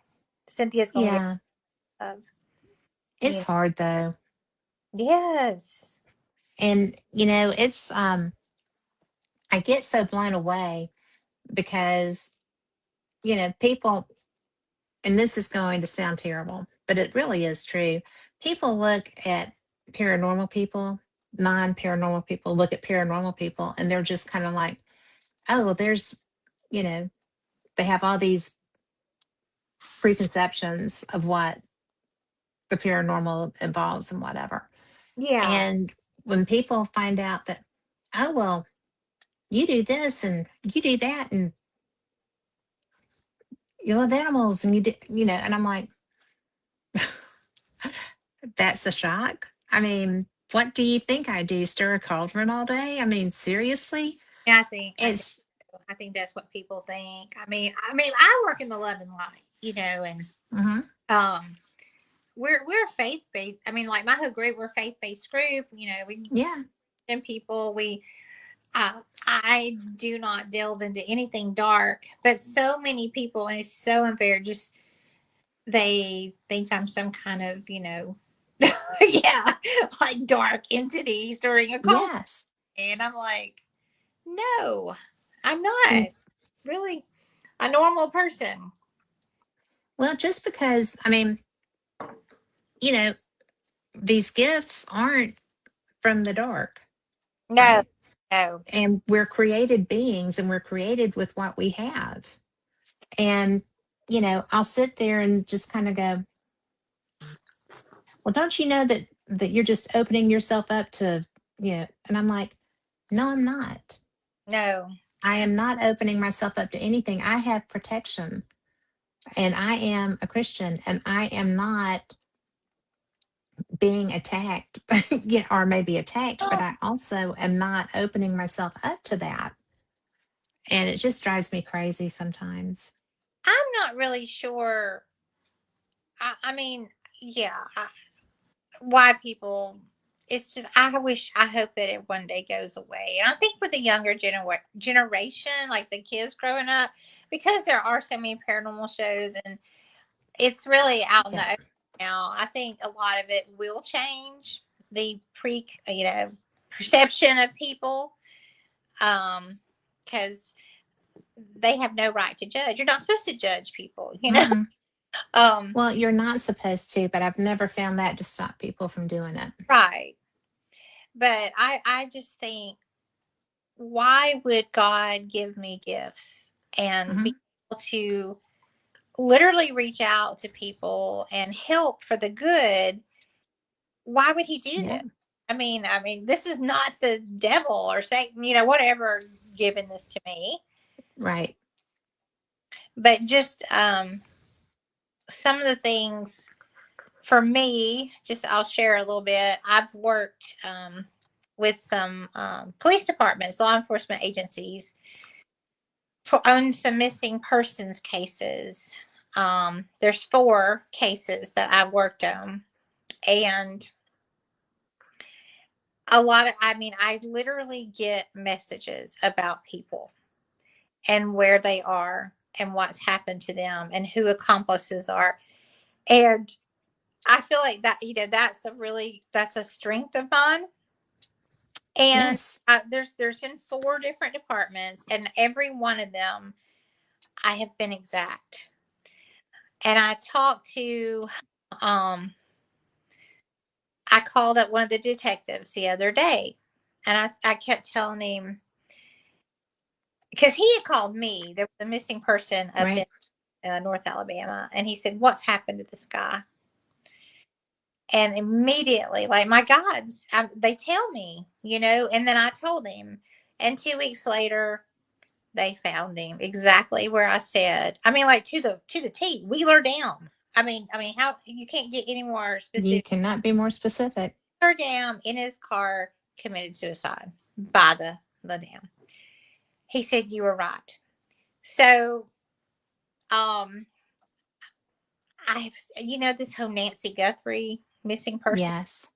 Cynthia's gonna get Yeah. love. It's You know. hard though. Yes. And it's I get so blown away because people, and this is going to sound terrible, but it really is true. People look at paranormal people, non-paranormal people look at paranormal people and they're just kind of like, oh, well, you know, they have all these preconceptions of what the paranormal involves and whatever. Yeah. And when people find out that, oh, well, you do this and you do that and you love animals and and I'm like, that's a shock. I mean, what do you think I do? Stir a cauldron all day? I mean, seriously? Yeah, I think It's, I think that's what people think. I mean, I work in the love and light, and mhm, um, we're faith based. I mean, like my whole group, we're faith based group. We yeah, and people I do not delve into anything dark, but so many people, and it's so unfair. Just they think I'm some kind of, yeah, like dark entity stirring a cold, yes. and I'm like, no, I'm not And really a normal person. well, just because, I mean, you know, these gifts aren't from the dark, No, right? no, And we're created beings and we're created with what we have. And, I'll sit there and just kind of go, well, don't you know that you're just opening yourself up to, and I'm like, no, I'm not. no. I am not opening myself up to anything. I have protection and I am a Christian and I am not being attacked, yeah, or maybe attacked, but I also am not opening myself up to that. And it just drives me crazy sometimes. I'm not really sure. I mean, yeah, why people. It's just I hope that it one day goes away. And I think with the younger generation, like the kids growing up, because there are so many paranormal shows and it's really out in the Yeah. open now. I think a lot of it will change the perception of people, because they have no right to judge. You're not supposed to judge people, Mm-mm. um, Well, you're not supposed to, but I've never found that to stop people from doing it. right. But I just think, why would God give me gifts and be Hmm. able to literally reach out to people and help for the good? Why would he do Yeah. this? I mean, this is not the devil or Satan, whatever, giving this to me. Right. But just some of the things for me, just I'll share a little bit. I've worked with some police departments, law enforcement agencies, on some missing persons cases. There's 4 cases that I've worked on, and I literally get messages about people and where they are and what's happened to them and who accomplices are. And I feel like that, that's a strength of mine. And Yes. there's been 4 different departments, and every one of them I have been exact. And um, I called up one of the detectives the other day, and I kept telling him, because he had called me. There was a missing person up in Right. North Alabama, and he said, "What's happened to this guy?" And immediately, like, my gods, they tell me, and then I told him, and 2 weeks later, they found him exactly where I said. I mean, like, to the T, Wheeler down. I mean, how you can't get any more You specific. cannot be more specific. Wheeler down in his car, committed suicide by the dam. He said you were right. So, um, I've this whole Nancy Guthrie missing person. Yes.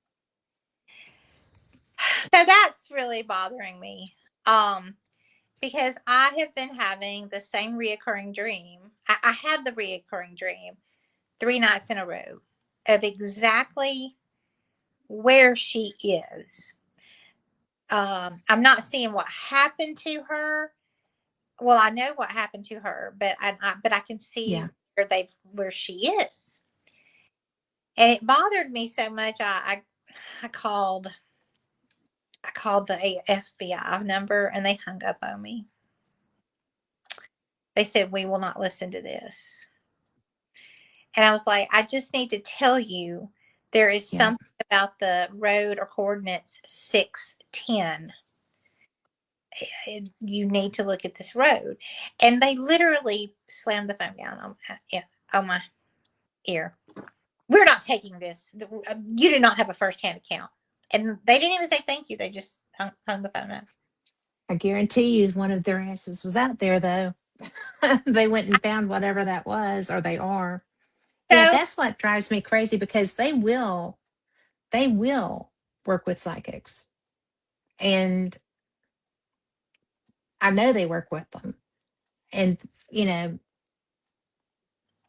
So that's really bothering me. Um, because I have been having the same reoccurring dream. I had the reoccurring dream 3 nights in a row of exactly where she is. I'm not seeing what happened to her. Well, I know what happened to her, but I can see Yeah. where she is, and it bothered me so much. I called the FBI number, and they hung up on me. They said, "We will not listen to this." And I was like, "I just need to tell you, there is Yeah. something about the road or coordinates 610. You need to look at this road." And they literally slammed the phone down on my ear. "We're not taking this. You do not have a first-hand account." And they didn't even say thank you. They just hung the phone up. I guarantee you one of their asses was out there, though. They went and found whatever that was, or they are. Yeah, So, that's what drives me crazy because they will work with psychics. And I know they work with them. And, you know,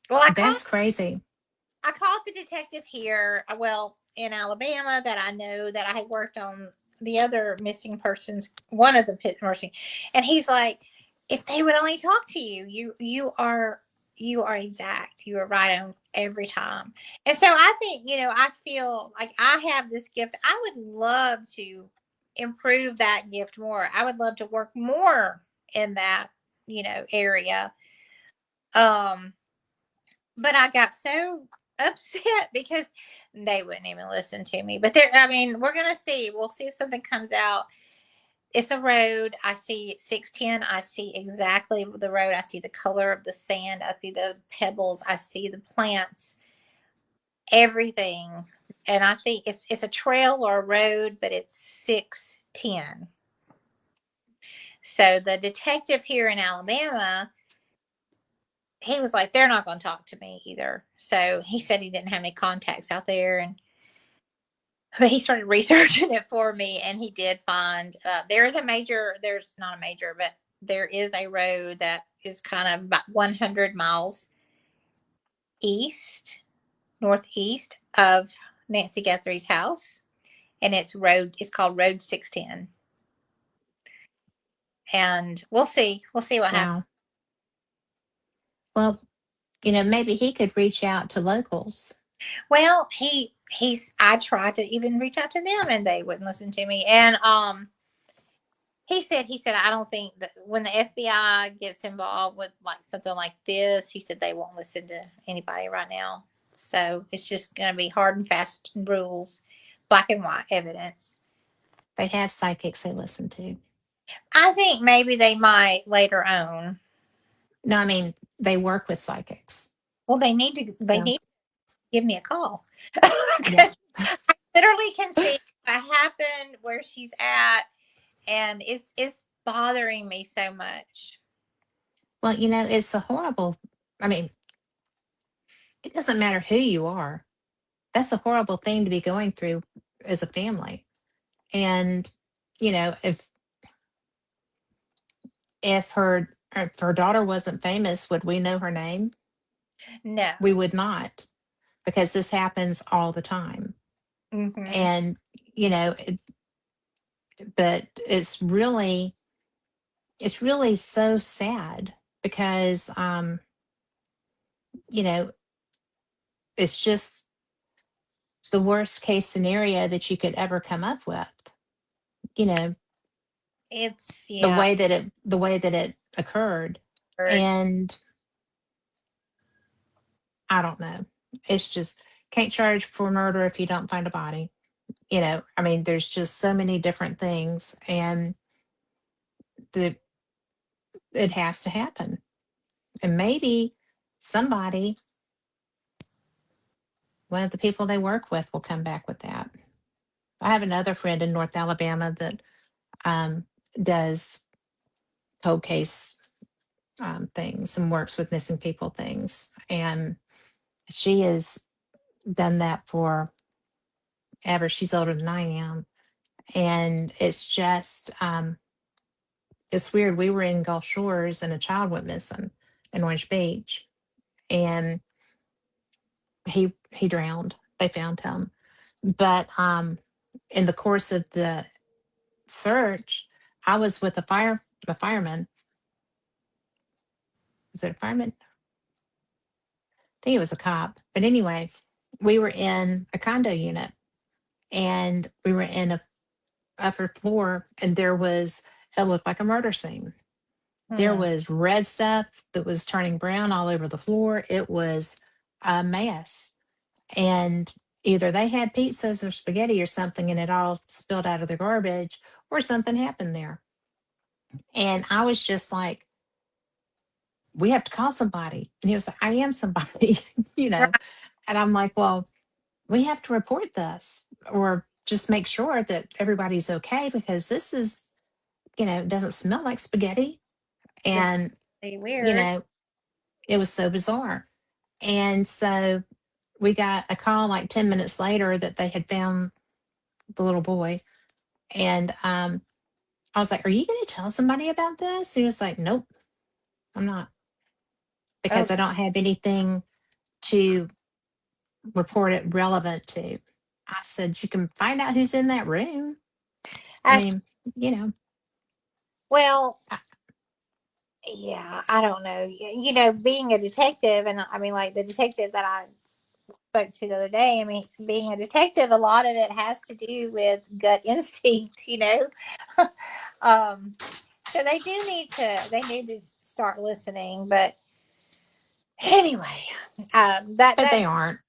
well, I called that's crazy. I called the detective here, well, in Alabama, that I know, that I had worked on the other missing persons, one of the pit nursing, and he's like, "If they would only talk to you, you are exact. You are right on every time." And so I think, I feel like I have this gift. I would love to improve that gift more. I would love to work more in that, area. Um, but I got so upset because they wouldn't even listen to me. But we're gonna see. We'll see if something comes out. It's a road. I see 610. I see exactly the road. I see the color of the sand. I see the pebbles. I see the plants. Everything. And I think it's a trail or a road, but it's 610. So the detective here in Alabama, he was like, "They're not going to talk to me either." So he said he didn't have any contacts out there, and but he started researching it for me, and he did find, there's not a major, but there is a road that is kind of about 100 miles east, northeast of Nancy Guthrie's house, and it's called Road 610. And we'll see what happens. Wow. Well, maybe he could reach out to locals. Well, he I tried to even reach out to them and they wouldn't listen to me. And he said I don't think that when the FBI gets involved with like something like this, he said they won't listen to anybody right now. So it's just going to be hard and fast rules, black and white evidence. They have psychics they listen to. I think maybe they might later on. No, I mean, they work with psychics. Well, they So, need to give me a call yeah. because I literally can see what happened, where she's at, and it's bothering me so much. Well, it's a horrible, I mean, it doesn't matter who you are. That's a horrible thing to be going through as a family. And, if her daughter wasn't famous, would we know her name? No. We would not, because this happens all the time. Mm-hmm. And, you know, it, but it's really so sad because, you know, it's just the worst case scenario that you could ever come up with, you know, It's the yeah. way that it occurred. And I don't know. It's just can't charge for murder if you don't find a body. I mean, there's just so many different things, and the it has to happen. And maybe somebody, one of the people they work with, will come back with that. I have another friend in North Alabama that um, does cold case things and works with missing people things, and she has done that for ever. She's older than I am, and it's weird. We were in Gulf Shores and a child went missing in Orange Beach, and he drowned. They found him, but in the course of the search, I was with the fireman. Was it a fireman? I think it was a cop. But anyway, we were in a condo unit, and we were in a upper floor, and it looked like a murder scene. There Hmm. was red stuff that was turning brown all over the floor. It was a mess. And either they had pizzas or spaghetti or something, and it all spilled out of the garbage, or something happened there. And I was just like, we have to call somebody. And he was like, I am somebody, you know. Right. And I'm like, well, we have to report this or just make sure that everybody's okay, because this is, it doesn't smell like spaghetti. Just And, really you weird. know, it was so bizarre. And so we got a call like 10 minutes later that they had found the little boy. And I was like, are you going to tell somebody about this? He was like, nope, I'm not, Oh, because I don't have anything to report it relevant to. I said, you can find out who's in that room. I I mean, you know, well, I, yeah. I don't know. Being a detective, and I mean, like the detective that I spoke to the other day. I mean, being a detective, a lot of it has to do with gut instinct. um, so they need to start listening. But anyway, that but that they aren't.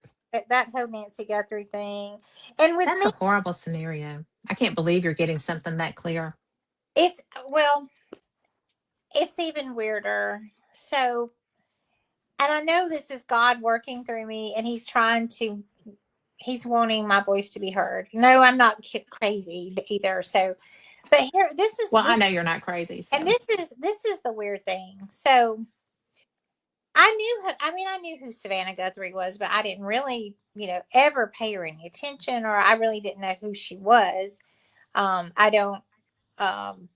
that whole Nancy Guthrie thing, and with That's me, a horrible scenario. I can't believe you're getting something that clear. it's well, it's even weirder. So, and I know this is God working through me, and He's wanting my voice to be heard. No, I'm not crazy either. So, but here, this is Well, I this, know you're not crazy. and So, this is the weird thing. So, I knew who Savannah Guthrie was, but I didn't really, ever pay her any attention, or I really didn't know who she was. I don't, um,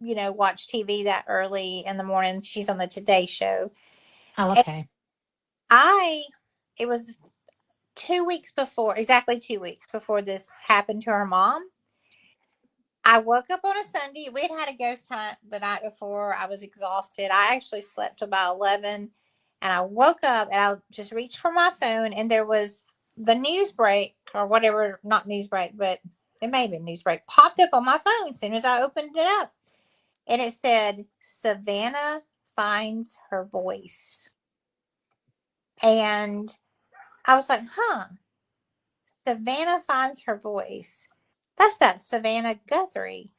watch TV that early in the morning. She's on the Today Show. oh, And okay. I, it was 2 weeks before, exactly 2 weeks before this happened to her mom. I woke up on a Sunday. We had a ghost hunt the night before. I was exhausted. I actually slept about 11, and I woke up and I just reached for my phone, and there was the news break or whatever, not Newsbreak, but it may have been Newsbreak, popped up on my phone as soon as I opened it up. And it said, Savannah finds her voice. And I was like, huh, Savannah finds her voice. That's that Savannah Guthrie.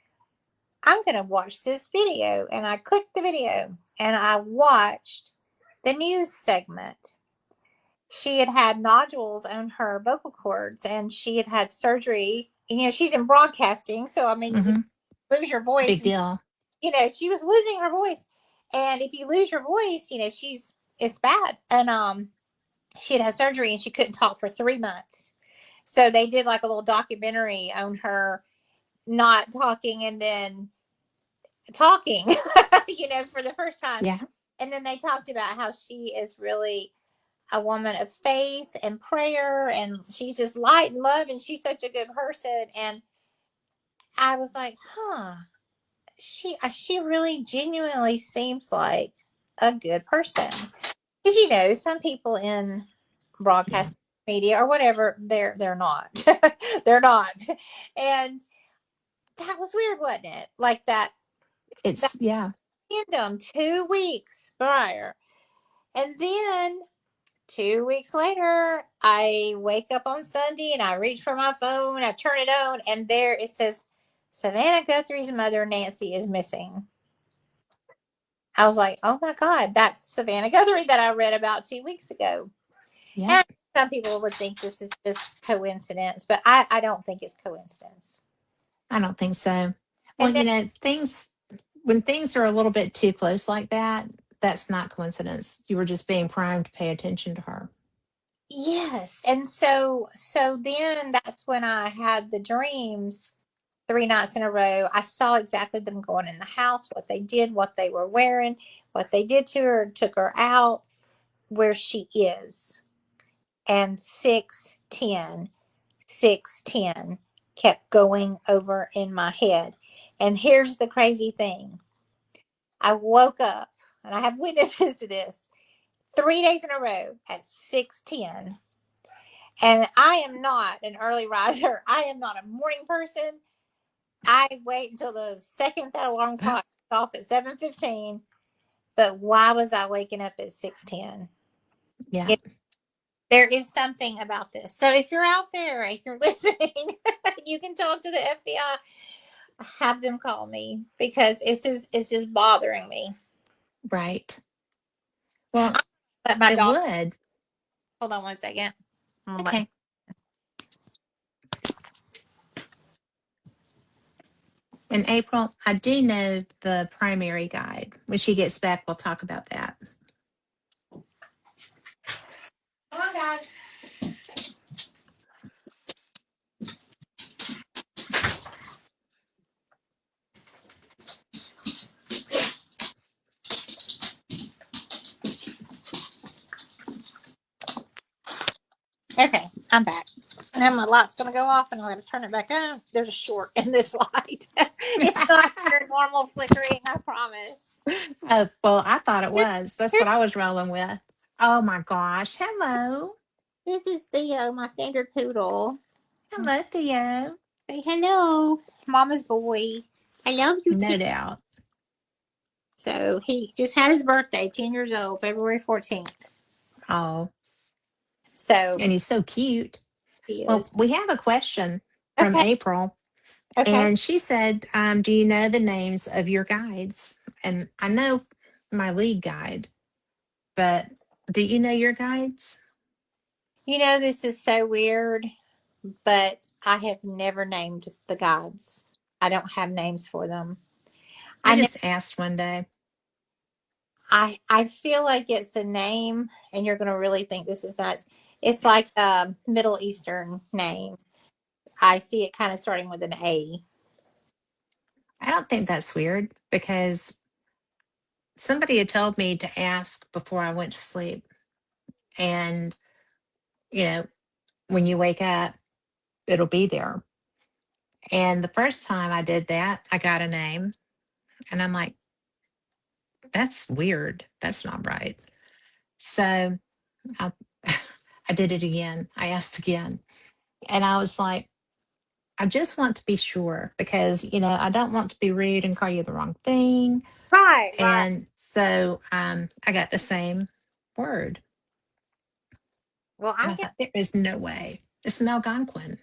I'm going to watch this video. And I clicked the video and I watched the news segment. She had had nodules on her vocal cords and she had had surgery. You know, she's in broadcasting. So, I mean, you Hmm. lose your voice. Big And, deal. she was losing her voice. And if you lose your voice, it's bad. And she had had surgery and she couldn't talk for 3 months. So they did like a little documentary on her not talking and then talking, for the first time. Yeah. And then they talked about how she is really a woman of faith and prayer and she's just light and love and she's such a good person. And I was like, huh, she really genuinely seems like a good person. Because some people in broadcast media or whatever, they're not. They're not. And that was weird, wasn't it? Like that Yeah. random 2 weeks prior. And then 2 weeks later, I wake up on Sunday and I reach for my phone, I turn it on, and there it says Savannah Guthrie's mother, Nancy, is missing. I was like, oh my God, that's Savannah Guthrie that I read about 2 weeks ago. Yep. And some people would think this is just coincidence, but I don't think it's coincidence. I don't think so. Well, And then, things when things are a little bit too close like that, that's not coincidence. You were just being primed to pay attention to her. yes. And so then that's when I had the dreams 3 nights in a row. I saw exactly them going in the house, what they did, what they were wearing, what they did to her, took her out, where she is. And 610 kept going over in my head. And here's the crazy thing. I woke up, and I have witnesses to this, 3 days in a row at 610. And I am not an early riser. I am not a morning person. I wait until the second that alarm clock goes off at 7:15. But why was I waking up at 6:10? Yeah. There is something about this. So if you're out there, if you're listening, you can talk to the FBI. Have them call me because it's just bothering me. Right. Well, Let my it dog. would. Hold on one second. I'm gonna let him. Okay. In April, I do know the primary guide. When she gets back, we'll talk about that. Come on, guys. Okay, I'm back. Now my light's gonna go off, and I'm gonna turn it back on. There's a short in this light. It's not your normal flickering. I promise. Oh, well, I thought it was. That's what I was rolling with. Oh my gosh. Hello. This is Theo, my standard poodle. Hello, Theo. Say hello, Mama's boy. I love you too. No doubt. So he just had his birthday, 10 years old, February 14th. Oh, So and he's so cute. he Well, is. we have a question from Okay. April, Okay. and she said, do you know the names of your guides? And I know my lead guide, but do you know your guides? This is so weird, but I have never named the gods. I don't have names for them. I I know. just asked one day. I feel like it's a name, and you're going to really think this is nuts. It's like a Middle Eastern name. I see it kind of starting with an A. I don't think that's weird because somebody had told me to ask before I went to sleep. And, you know, when you wake up, it'll be there. And the first time I did that, I got a name. And I'm like, that's weird. That's not right. So I, I did it again. I asked again. And I was like, I just want to be sure because, I don't want to be rude and call you the wrong thing. Right, right. And so I got the same word. Well, And I I get, thought, there is no way. It's an Algonquin.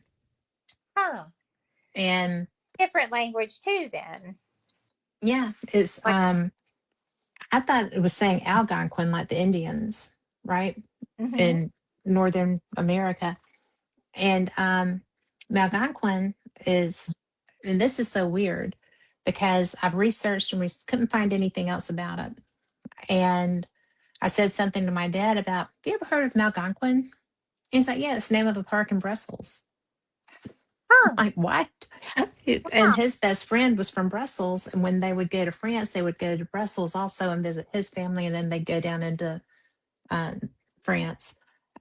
huh, And different language too. Then, yeah, it's like, I thought it was saying Algonquin like the Indians, right? hmm In Northern America. And Algonquin is, and this is so weird because I've researched and couldn't find anything else about it. And I said something to my dad about, have you ever heard of Algonquin? He's like, yeah, it's the name of a park in Brussels. I'm huh, like, what? And huh. his best friend was from Brussels. And when they would go to France, they would go to Brussels also and visit his family. And then they'd go down into uh, France.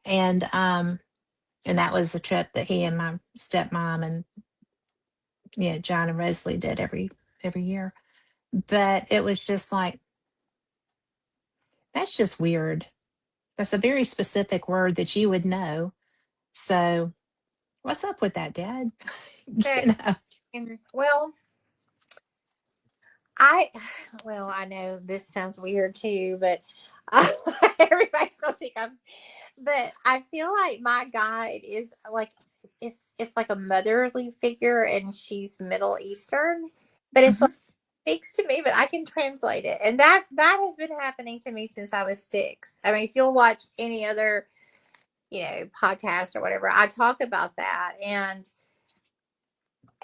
And that was a trip that he and my stepmom and John and Rosalie did every year. But it was just like, that's just weird. That's a very specific word that you would know. So what's up with that, Dad? So, you know. well, I, well, I know this sounds weird too, but everybody's gonna think I'm. But I feel like my guide is like, it's like a motherly figure, and she's Middle Eastern, but it's like Mhm. speaks to me, but I can translate it, and that has been happening to me since I was 6. I mean, if you'll watch any other podcast or whatever, I talk about that, and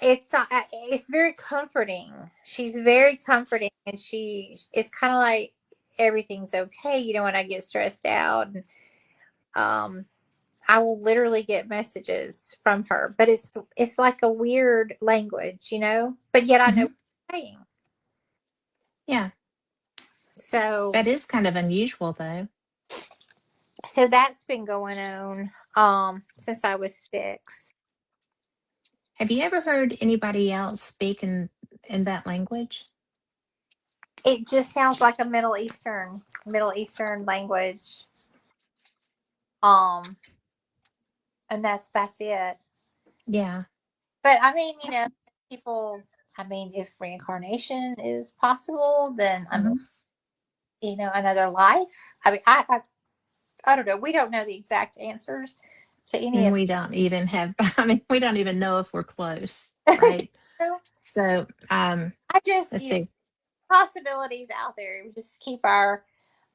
it's very comforting. She's very comforting, and she it's kind of like everything's okay. When I get stressed out, and um, I will literally get messages from her, but it's like a weird language. But yet I know what Mhm. she's saying. Yeah, So that is kind of unusual, though. so that's been going on since I was 6. Have you ever heard anybody else speak in that language? It just sounds like a Middle Eastern language. Um, and that's it. Yeah. But I mean, people. I mean, if reincarnation is possible, then I mean, Mhm. another life. I mean, I don't know. We don't know the exact answers to any And of we don't even have. I mean, we don't even know if we're close, right? it. So, I just, let's see. possibilities out there. We just keep our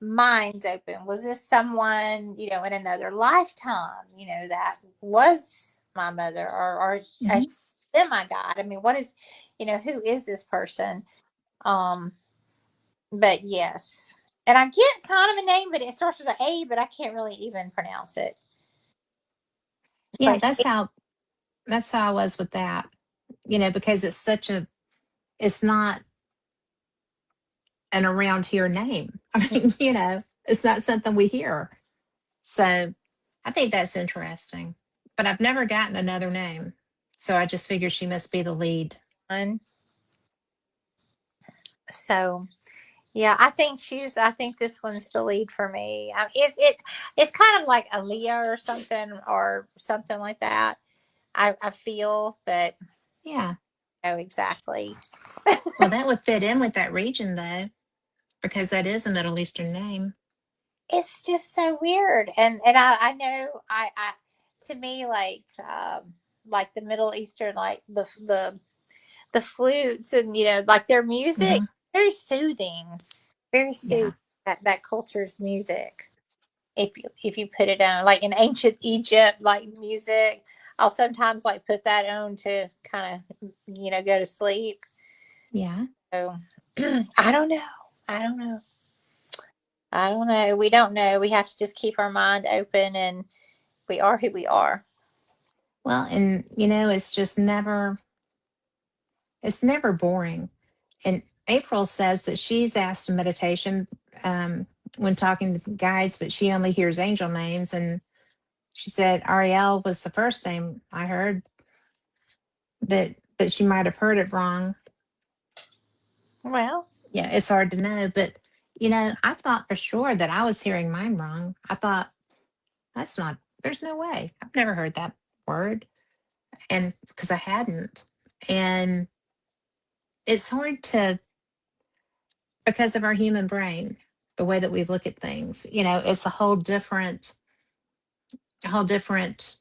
minds open. Was this someone, in another lifetime, that was my mother, or I Mhm. am my God? I mean, what is, who is this person? Um, but yes. And I get kind of a name, but it starts with an A, but I can't really even pronounce it. Yeah, Like, that's how I was with that. Because it's not an around here name. I mean, it's not something we hear. So I think that's interesting. But I've never gotten another name. So I just figured she must be the lead. one. So yeah, I think this one's the lead for me. It's kind of like Aaliyah or something like that. I feel, but Yeah. no, exactly. Well, that would fit in with that region, though, because that is a Middle Eastern name. It's just so weird, and I know I to me like the Middle Eastern, like the flutes, and like their music, Hmm. very soothing, very soothing. Yeah. That culture's music. If you put it on like in ancient Egypt, like music, I'll sometimes like put that on to kind of go to sleep. Yeah. So I don't know. I don't know. I don't know. We don't know. We have to just keep our mind open, and we are who we are. Well, and, it's never boring. And April says that she's asked in meditation um, when talking to guides, but she only hears angel names. And she said Ariel was the first name I heard, but she might have heard it wrong. Well, Yeah, it's hard to know. But, I thought for sure that I was hearing mine wrong. I thought, there's no way. I've never heard that word. and because I hadn't. And it's hard to, because of our human brain, the way that we look at things, it's a whole different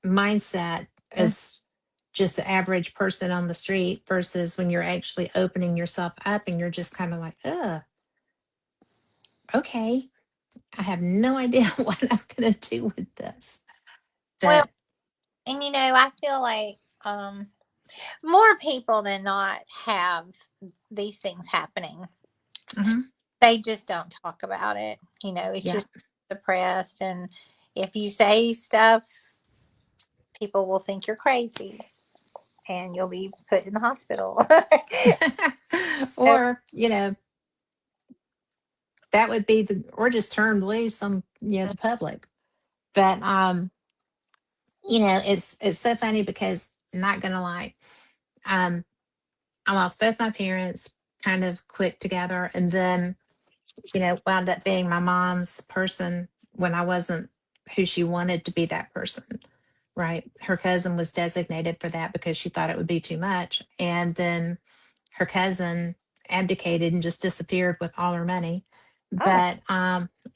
mindset Mm. as just an average person on the street versus when you're actually opening yourself up and you're just kind of like, okay, I have no idea what I'm going to do with this. Well, But and I feel like more people than not have these things happening. mhm, They just don't talk about it. It's yeah. just suppressed, and if you say stuff, people will think you're crazy, and you'll be put in the hospital. So, Or, that would be or just turned loose on, the public. But, it's so funny because, not going to lie, um, I lost both my parents kind of quick together. And then, wound up being my mom's person when I wasn't who she wanted to be that person. Right. Her cousin was designated for that because she thought it would be too much. And then her cousin abdicated and just disappeared with all her money. oh, But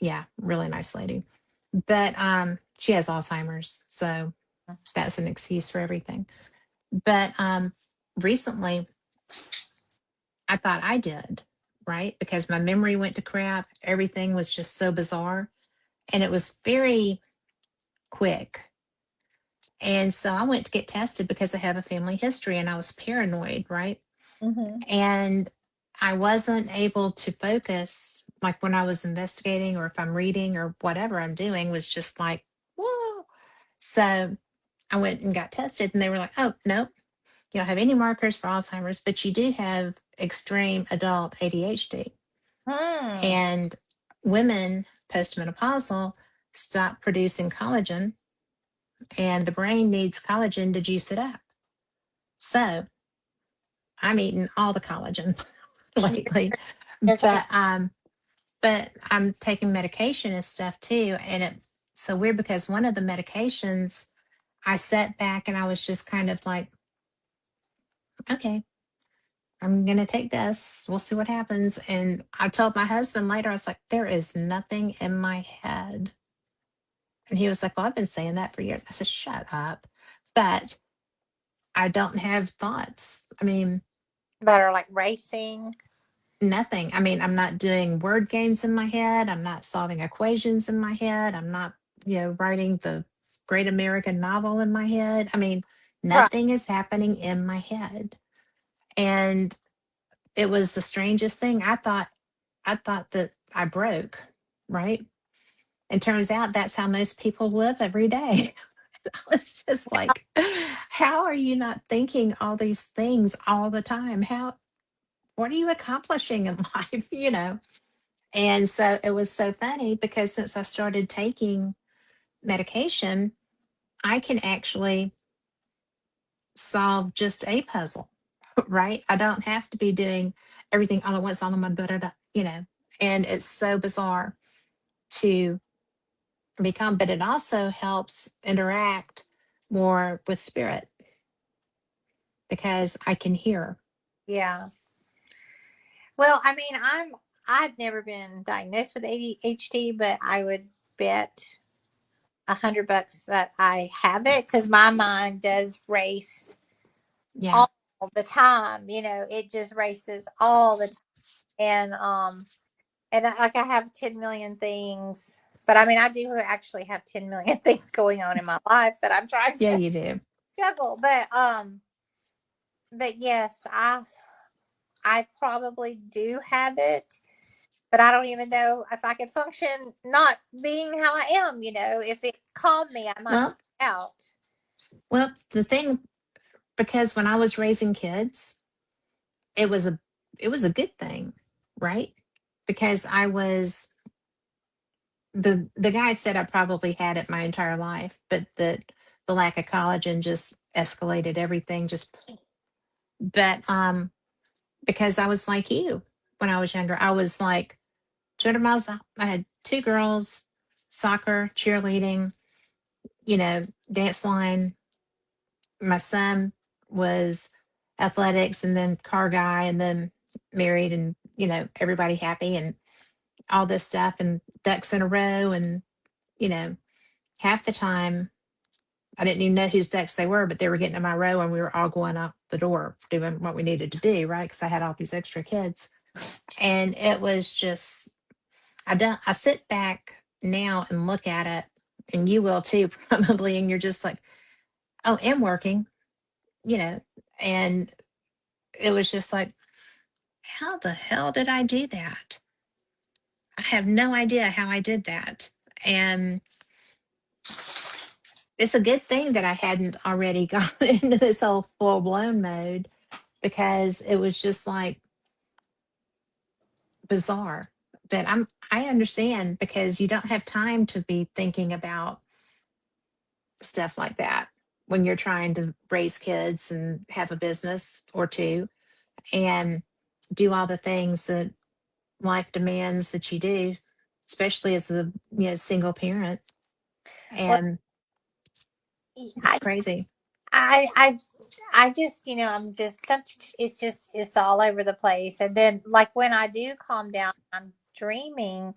yeah, really nice lady. But she has Alzheimer's, so that's an excuse for everything. But recently I thought I did, right? Because my memory went to crap. Everything was just so bizarre. And it was very quick. And so I went to get tested because I have a family history and I was paranoid, right? mm-hmm. And I wasn't able to focus like when I was investigating or if I'm reading or whatever I'm doing was just like, whoa. So I went and got tested and they were like, oh, nope, you don't have any markers for Alzheimer's, but you do have extreme adult ADHD. Hmm. And women postmenopausal stop producing collagen, and the brain needs collagen to juice it up. So I'm eating all the collagen You're, lately, you're taking. but I'm taking medication and stuff too, and it's so weird because one of the medications I sat back and I was just kind of like, okay, I'm gonna take this. We'll see what happens. And I told my husband later, I was like, there is nothing in my head. And he was like, well, I've been saying that for years. I said, shut up. But I don't have thoughts. I mean, That are like racing. nothing. I mean, I'm not doing word games in my head. I'm not solving equations in my head. I'm not, writing the great American novel in my head. I mean, Right. nothing is happening in my head. And it was the strangest thing. I thought that I broke, right? And turns out that's how most people live every day. I was just like, how are you not thinking all these things all the time? What are you accomplishing in life? And so it was so funny because since I started taking medication, I can actually solve just a puzzle, right? I don't have to be doing everything all at once, all in my da da da, and it's so bizarre to become, but it also helps interact more with spirit because I can hear. Yeah. Well, I've never been diagnosed with ADHD, but I would bet $100 that I have it because my mind does race Yeah. all the time. It just races all the time, like I have 10 million things. But I do actually have 10 million things going on in my life that I'm trying Yeah, to you do. juggle. But yes, I probably do have it, but I don't even know if I could function not being how I am. If it calmed me, I might Well, freak out. the thing, because when I was raising kids, it was a it was a good thing, right? Because I was the guy said I probably had it my entire life, but the lack of collagen just escalated everything. But because I was like you when I was younger, I was like 200 miles. I had two girls, soccer, cheerleading, dance line. My son was athletics, and then car guy, and then married, and everybody happy, and all this stuff, and ducks in a row. And you know half the time I didn't even know whose ducks they were, but they were getting in my row, and we were all going out the door doing what we needed to do, right? Because I had all these extra kids. And it was just, I sit back now and look at it, and you will too, probably, and you're just like, oh, I'm working, you know and it was just like, how the hell did I do that? I have no idea how I did that. And it's a good thing that I hadn't already gone into this whole full blown mode, because it was just like bizarre. But I understand, because you don't have time to be thinking about stuff like that when you're trying to raise kids and have a business or two, and do all the things that life demands that you do, especially as a single parent. Well, And it's I, crazy. I, I, I just, I'm just, it's all over the place. And then, like, when I do calm down, I'm dreaming,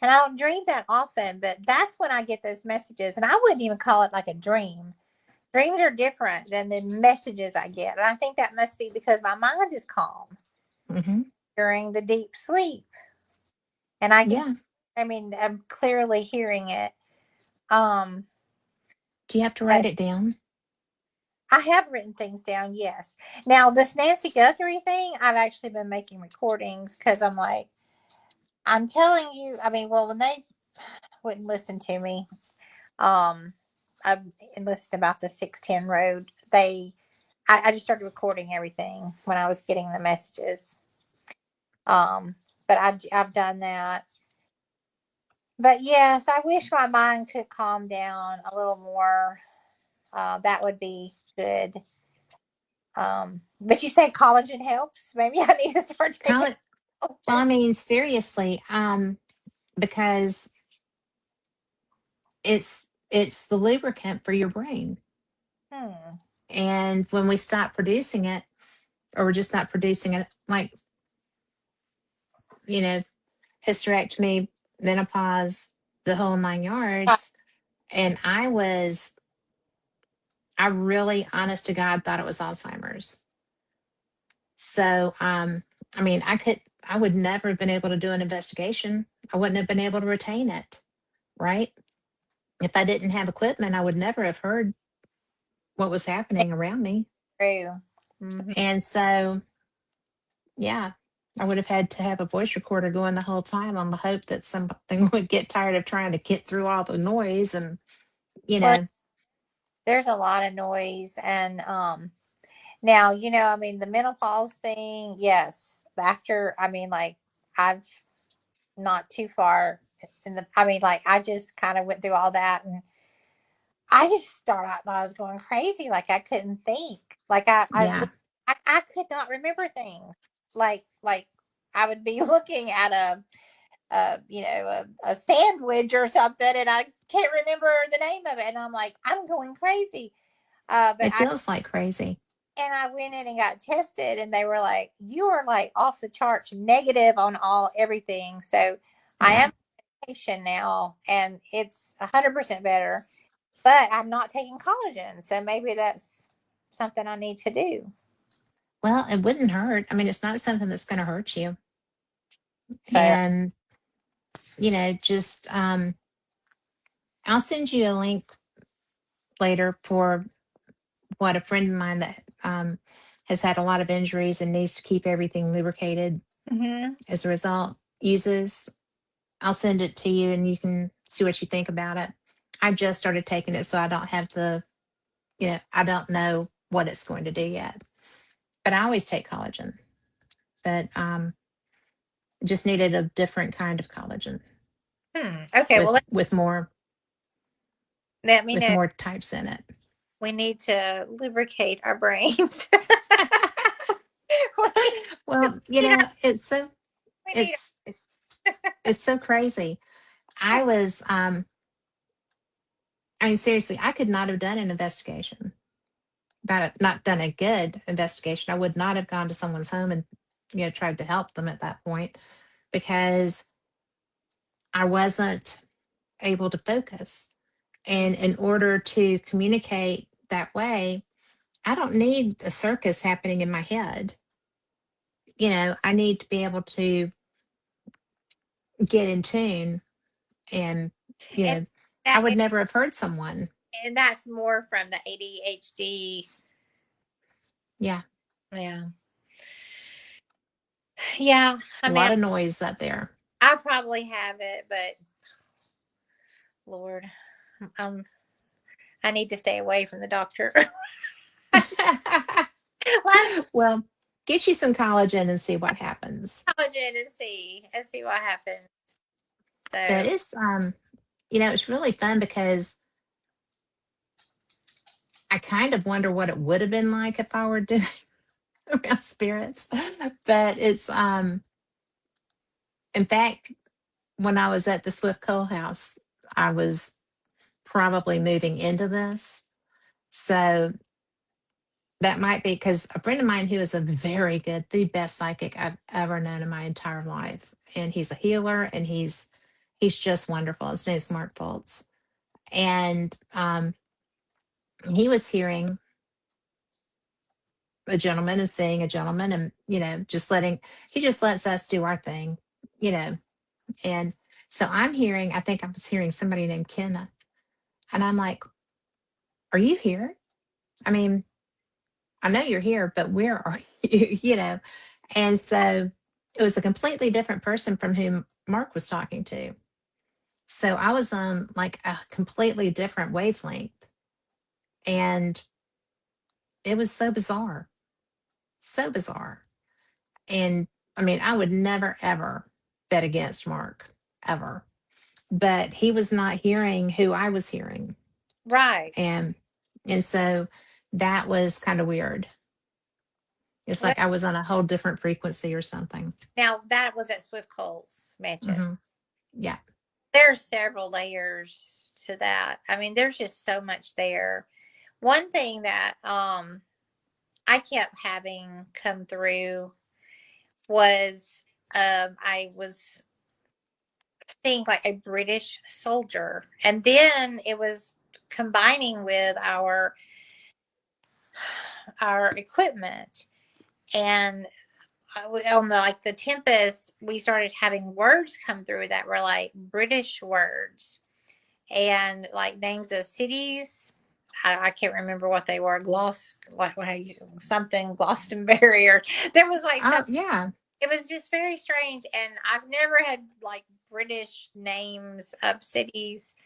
and I don't dream that often, but that's when I get those messages. And I wouldn't even call it like a dream. Dreams are different than the messages I get. And I think that must be because my mind is calm Hmm. during the deep sleep. And I can, Yeah. I mean, I'm clearly hearing it. Um, Do you have to write but it down? I have written things down, yes. Now, this Nancy Guthrie thing, I've actually been making recordings because I'm like, I'm telling you, I mean, well, when they wouldn't listen to me, um, I enlisted about the 610 road. I just started recording everything when I was getting the messages. Um, but I've done that. But yes, I wish my mind could calm down a little more. That would be good. But you say collagen helps. Maybe I need to start Call taking it. Well, I collagen. mean, seriously, because it's the lubricant for your brain. Hmm. And when we stop producing it, or we're just not producing it, like, you know, hysterectomy, menopause, the whole 9 yards. And I really, honest to God, thought it was Alzheimer's. So, I mean, I would never have been able to do an investigation. I wouldn't have been able to retain it, right? If I didn't have equipment, I would never have heard what was happening around me. True. Hmm. And so, yeah, I would have had to have a voice recorder going the whole time, on the hope that something would get tired of trying to get through all the noise. And, you Well, know, there's a lot of noise, and now I mean the menopause thing. Yes, after I mean like I've not too far in the. I mean like I just kind of went through all that, and I just started out thought I was going crazy. Like I couldn't think. Like yeah, I could not remember things. Like I would be looking at a sandwich or something, and I can't remember the name of it, and I'm like I'm going crazy. But it feels like crazy. I went in and got tested, and they were like, "You are like off the charts, negative on all everything." So I am Yeah. on medication now, and it's 100% better. But I'm not taking collagen, so maybe that's something I need to do. Well, it wouldn't hurt. I mean, it's not something that's going to hurt you. So, And, just, I'll send you a link later for what a friend of mine that has had a lot of injuries and needs to keep everything lubricated hmm as a result uses. I'll send it to you, and you can see what you think about it. I just started taking it, so I don't have I don't know what it's going to do yet. But I always take collagen, but just needed a different kind of collagen Okay, well, with more let me know. types in it. We need to lubricate our brains. we Well, need our, we need it's it's so crazy. I was I mean, seriously, I could not have done an investigation, but not done a good investigation. I would not have gone to someone's home and, tried to help them at that point because I wasn't able to focus. And in order to communicate that way, I don't need a circus happening in my head. I need to be able to get in tune and, you And know, I that would never have heard someone. and that's more from the ADHD. Yeah. Yeah. Yeah. I A mean, lot of noise up there. I probably have it, but Lord, um, I need to stay away from the doctor. Last Well, get you some collagen and see what happens. collagen and see what happens. But So it's really fun because I kind of wonder what it would have been like if I were doing around spirits. But in fact, when I was at the Swift Coal House, I was probably moving into this. So that might be because a friend of mine who is a very good, the best psychic I've ever known in my entire life. And he's a healer and he's just wonderful. His name's Mark Foltz. And he was hearing a gentleman and seeing a gentleman and, he just lets us do our thing, you know. And so I think I was hearing somebody named Kenneth. And I'm like, are you here? I mean, I know you're here, but where are you? And so it was a completely different person from whom Mark was talking to. So I was on like a completely different wavelength. And it was so bizarre, so bizarre. And I mean, I would never, ever bet against Mark, ever. But he was not hearing who I was hearing. right. And and so that was kind of weird. It's Well, like I was on a whole different frequency or something. now that was at Swift Cole's mansion. Hmm. Yeah. There's several layers to that. I mean, there's just so much there. One thing that I kept having come through was I was seeing like a British soldier, and then it was combining with our equipment. And on the like the Tempest, we started having words come through that were like British words and like names of cities. I can't remember what they were. Something Glastonbury, or there was like some. Oh, yeah. It was just very strange, and I've never had like British names of cities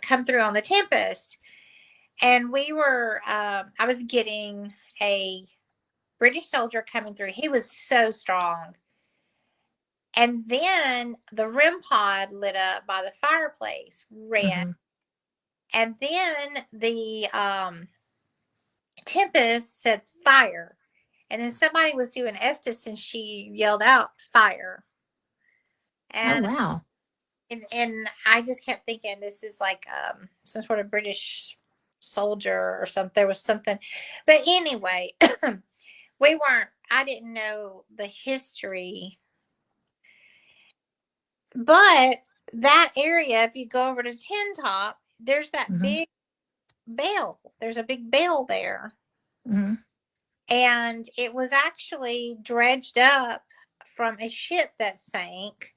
come through on the Tempest. And I was getting a British soldier coming through. He was so strong. And then the REM pod lit up by the fireplace, red. Hmm. And then the Tempest said fire. And then somebody was doing Estes and she yelled out fire. Oh, And wow. and I just kept thinking this is like some sort of British soldier or something. There was something. But anyway, I didn't know the history. But that area, if you go over to Tin Top, there's that Hmm. big bell. There's a big bell there. Hmm. And it was actually dredged up from a ship that sank.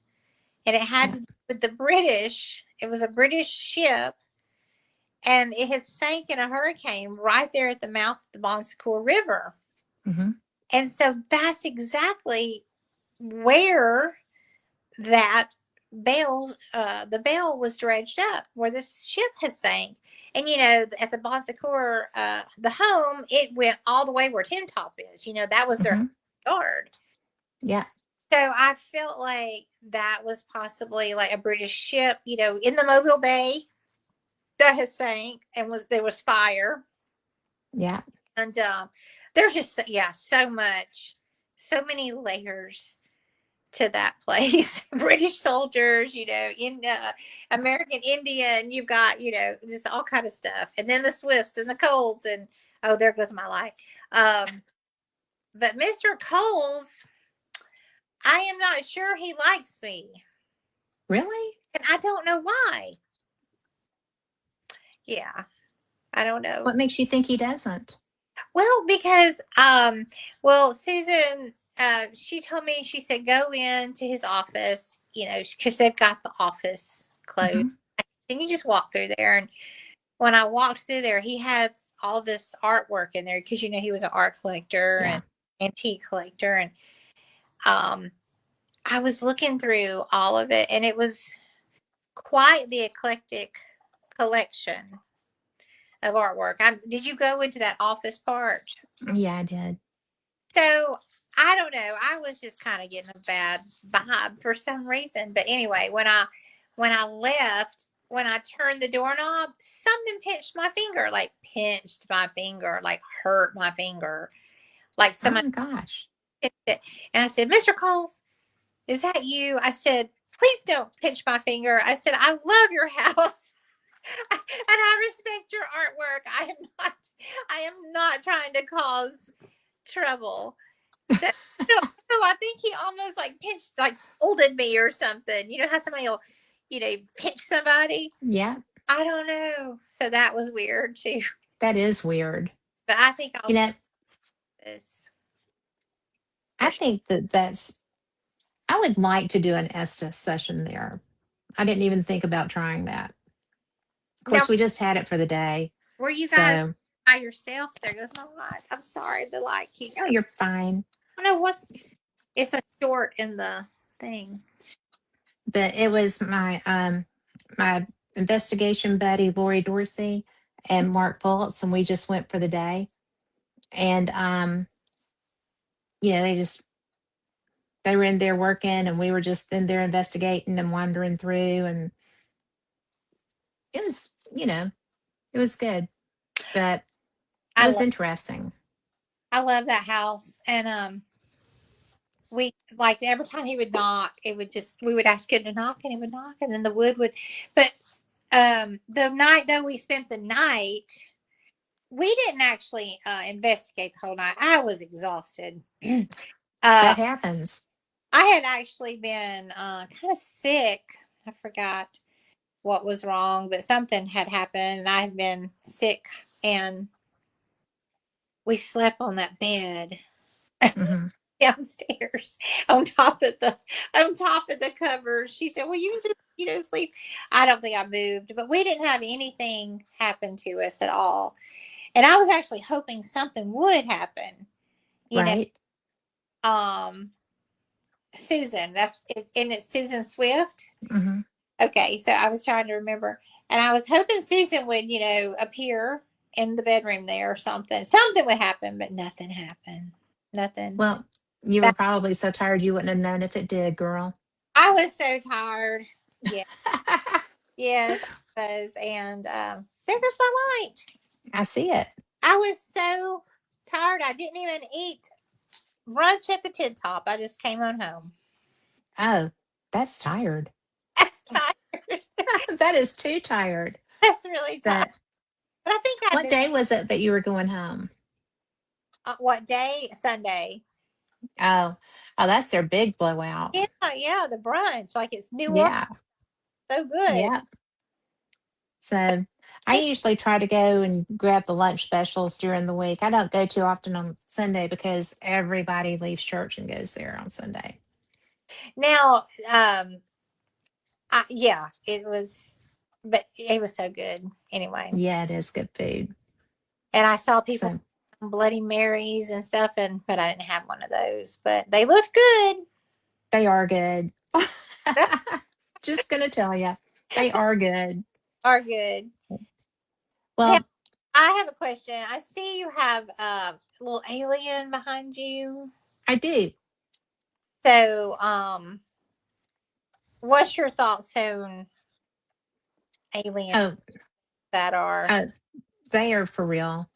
And it had Yeah. to do with the British. It was a British ship. And it has sank in a hurricane right there at the mouth of the Bon Secours River. Hmm. And so that's exactly where that the bell was dredged up where the ship had sank. And at the Bon Secours, the home, it went all the way where Tim Top is. That was their Hmm. yard. Yeah. So I felt like that was possibly like a British ship, in the Mobile Bay that had sank, and there was fire. Yeah. And there's just, yeah, so much, so many layers to that place. British soldiers, in American Indian, you've got, just all kind of stuff. And then the Swifts and the Coles and oh, there goes my life. Um, but Mr. Coles, I am not sure he likes me. Really? And I don't know why. Yeah, I don't know. What makes you think he doesn't? Well, because Susan, she told me, she said go into his office, because they've got the office closed, Hmm. and you just walk through there. And when I walked through there, he has all this artwork in there because he was an art collector Yeah. and antique collector, and um, I was looking through all of it, and it was quite the eclectic collection of artwork. Did you go into that office part? Yeah, I did. So I don't know. I was just kind of getting a bad vibe for some reason. But anyway, when I left, when I turned the doorknob, something pinched my finger, like hurt my finger, like Oh somebody my gosh. pinched it. And I said, Mr. Coles, is that you? I said, please don't pinch my finger. I said, I love your house. And I respect your artwork. I am not trying to cause trouble. So I don't know. I think he almost like pinched, like scolded me or something. You know how somebody will, pinch somebody? Yeah, I don't know. So that was weird too. that is weird. But I think I'll You start know, this I for sure. think I would like to do an Estes session there. I didn't even think about trying that. Of Now, course, we just had it for the day. were you guys So, by yourself? There goes my light. I'm sorry. The light keeps oh, going. you're fine. I don't know what's, it's a short in the thing. But it was my investigation buddy Lori Dorsey and Mark Fultz, and we just went for the day. And they were in there working, and we were just in there investigating and wandering through, and it was it was good, but it I was love, interesting. I love that house. And, we like every time he would knock, we would ask him to knock, and he would knock, and then the wood would. But the night though we spent the night, we didn't actually investigate the whole night. I was exhausted. uh, That happens. I had actually been kind of sick. I forgot what was wrong, but something had happened, and I had been sick, and we slept on that bed Hmm. downstairs on top of the covers. She said, well, you can just sleep. I don't think I moved, but we didn't have anything happen to us at all. And I was actually hoping something would happen. you know Right. um Susan, that's it, and it's Susan Swift. Hmm. Okay, so I was trying to remember, and I was hoping Susan would appear in the bedroom there, or something would happen, but nothing happened. Nothing. Well, you were probably so tired you wouldn't have known if it did, girl. I was so tired. Yeah. Yes, I was. And there goes my light. I see it. I was so tired. I didn't even eat brunch at the Tin Top. I just came on home. Oh, that's tired. That's tired. That is too tired. That's really tired. But But I think I've what been, day was it that you were going home? what day? Sunday. Oh, oh, that's their big blowout. Yeah, yeah, the brunch. Like it's New Orleans. Yeah, So good. yeah. So I usually try to go and grab the lunch specials during the week. I don't go too often on Sunday because everybody leaves church and goes there on Sunday. Now, yeah, it was, but it was so good anyway. Yeah, it is good food. And I saw people So Bloody Marys and stuff, and but I didn't have one of those. But they looked good. they are good. Just gonna tell you, they are good. Are good. Now Well, I have a question. I see you have a little alien behind you. I do. So, what's your thoughts on aliens Oh, that are? uh, they are for real.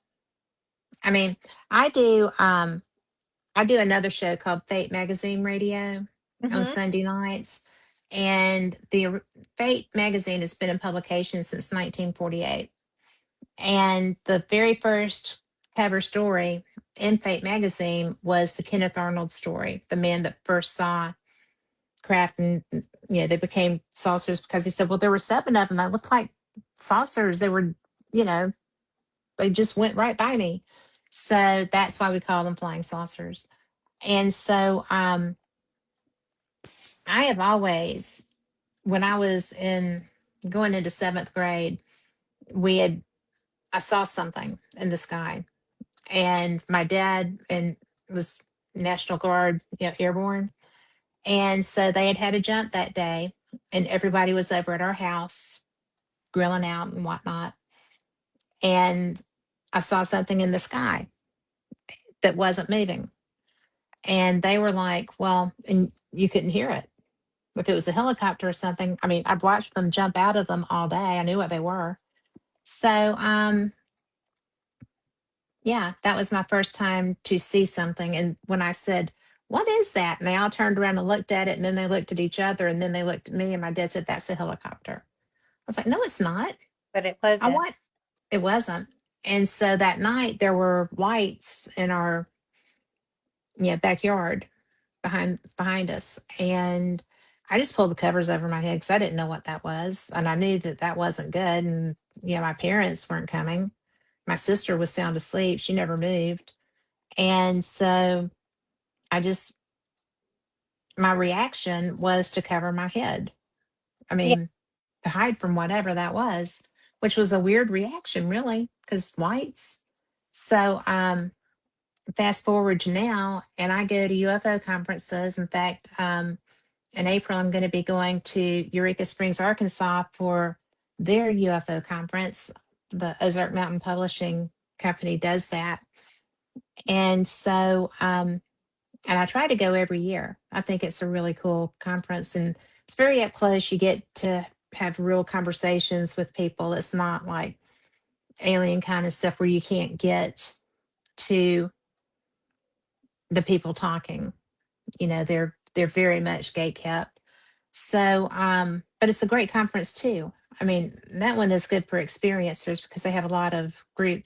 I mean, I do. I do another show called Fate Magazine Radio, on Hmm. Sunday nights. And the Fate magazine has been in publication since 1948. And the very first cover story in Fate magazine was the Kenneth Arnold story, the man that first saw craft, and they became saucers because he said, well, there were seven of them that looked like saucers. They were, you know, they just went right by me. So that's why we call them flying saucers. And so I have always, when I was in going into seventh grade, we had, I saw something in the sky, and my dad and was National Guard, airborne. And so they had had a jump that day, and everybody was over at our house grilling out and whatnot. And I saw something in the sky that wasn't moving. And they were like, well, and you couldn't hear it. If it was a helicopter or something, I mean, I'd watched them jump out of them all day. I knew what they were. So, yeah, that was my first time to see something. And when I said, what is that? And they all turned around and looked at it. And then they looked at each other. And then they looked at me. And my dad said, that's a helicopter. I was like, no, it's not. But it I wasn't. want, it wasn't. And so that night there were lights in our backyard behind us. And I just pulled the covers over my head because I didn't know what that was. And I knew that that wasn't good. And, my parents weren't coming. My sister was sound asleep. She never moved. And so I just, my reaction was to cover my head. I Yeah. mean, to hide from whatever that was, which was a weird reaction, really, because lights. So, fast forward to now, and I go to UFO conferences. In fact, in April, I'm going to be going to Eureka Springs, Arkansas for their UFO conference. The Ozark Mountain Publishing Company does that. And so, and I try to go every year. I think it's a really cool conference, and it's very up close. You get to have real conversations with people. It's not like alien kind of stuff where you can't get to the people talking. They're very much gate kept. So, but it's a great conference too. I mean, that one is good for experiencers because they have a lot of group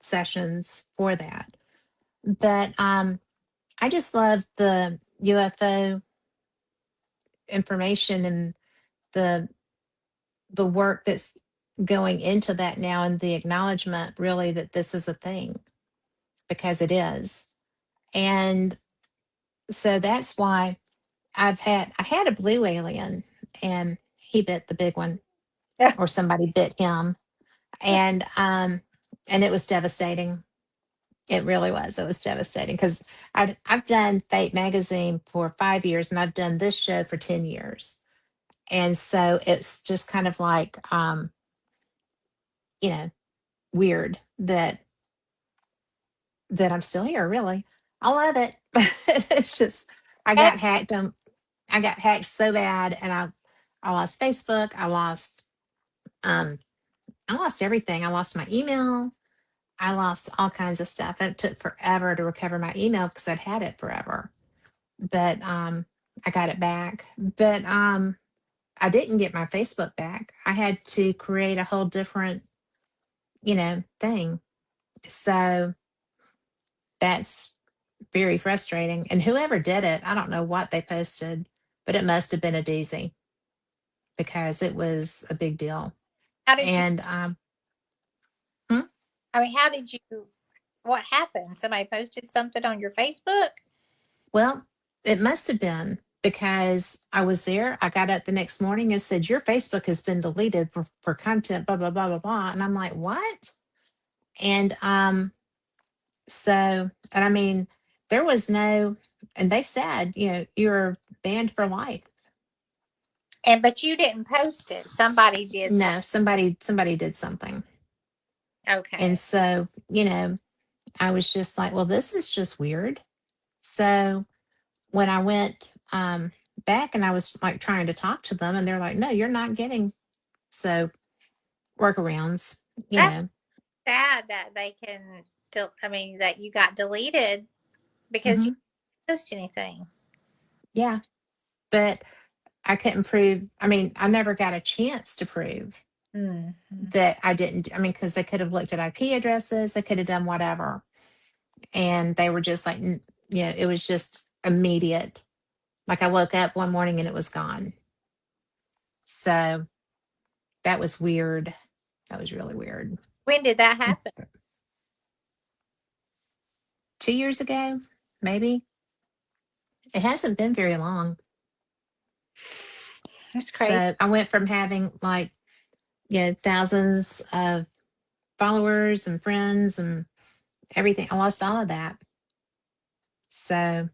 sessions for that. But I just love the UFO information and the the work that's going into that now, and the acknowledgement really that this is a thing, because it is. And so that's why I had a blue alien, and he bit the big one, or somebody bit him. And it was devastating. It really was. It was devastating because I've done Fate magazine for 5 years, and I've done this show for 10 years. And so it's just kind of like, you know, weird that I'm still here, really. I love it. It's just, I And got hacked on, I got hacked so bad, and I lost Facebook. Um I lost everything. I lost my email. I lost all kinds of stuff. It took forever to recover my email because I'd had it forever. But I got it back. But I didn't get my Facebook back. I had to create a whole different, thing. So that's very frustrating. And whoever did it, I don't know what they posted, but it must have been a doozy because it was a big deal. how did you? And hmm? I mean, how did you? What happened? Somebody posted something on your Facebook. Well, it must have been because I was there. I got up the next morning and said, your Facebook has been deleted for content, blah, blah, blah, blah, blah. And I'm like, what? And and I mean, there was no, and they said, you're banned for life. And but you didn't post it. Somebody did something. No, somebody did something. And Okay. so, I was just like, well, this is just weird. So when I went back, and I was like trying to talk to them, and they're like, no, you're not getting, so workarounds, you That's know. sad that they can. I mean, that you got deleted because you Hmm. didn't post anything. Yeah. but I couldn't prove. I mean, I never got a chance to prove Mm-hmm. that I didn't. I mean, because they could have looked at IP addresses, they could have done whatever, and they were just like, it was just immediate. Like I woke up one morning and it was gone. So that was weird. That was really weird. When did that happen? 2 years ago, maybe. It hasn't been very long. That's crazy. So I went from having like, thousands of followers and friends and everything. I lost all of that. So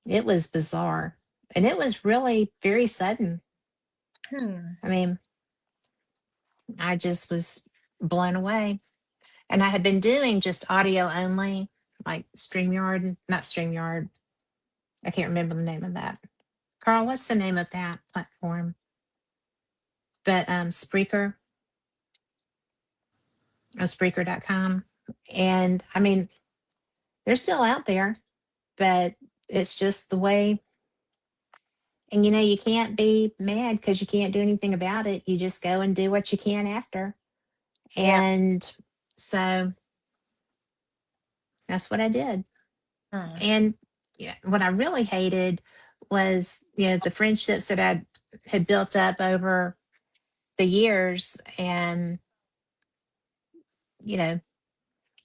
it was bizarre. And it was really very sudden. Hmm. I mean, I just was blown away. And I had been doing just audio only, like StreamYard, not StreamYard. I can't remember the name of that. Carl, what's the name of that platform? But Spreaker, Spreaker.com. And I mean, they're still out there, but it's just the way. And you can't be mad because you can't do anything about it. You just go and do what you can after. Yeah. And so that's what I did. Hmm. And yeah, what I really hated was, the friendships that I had built up over the years. And, you know,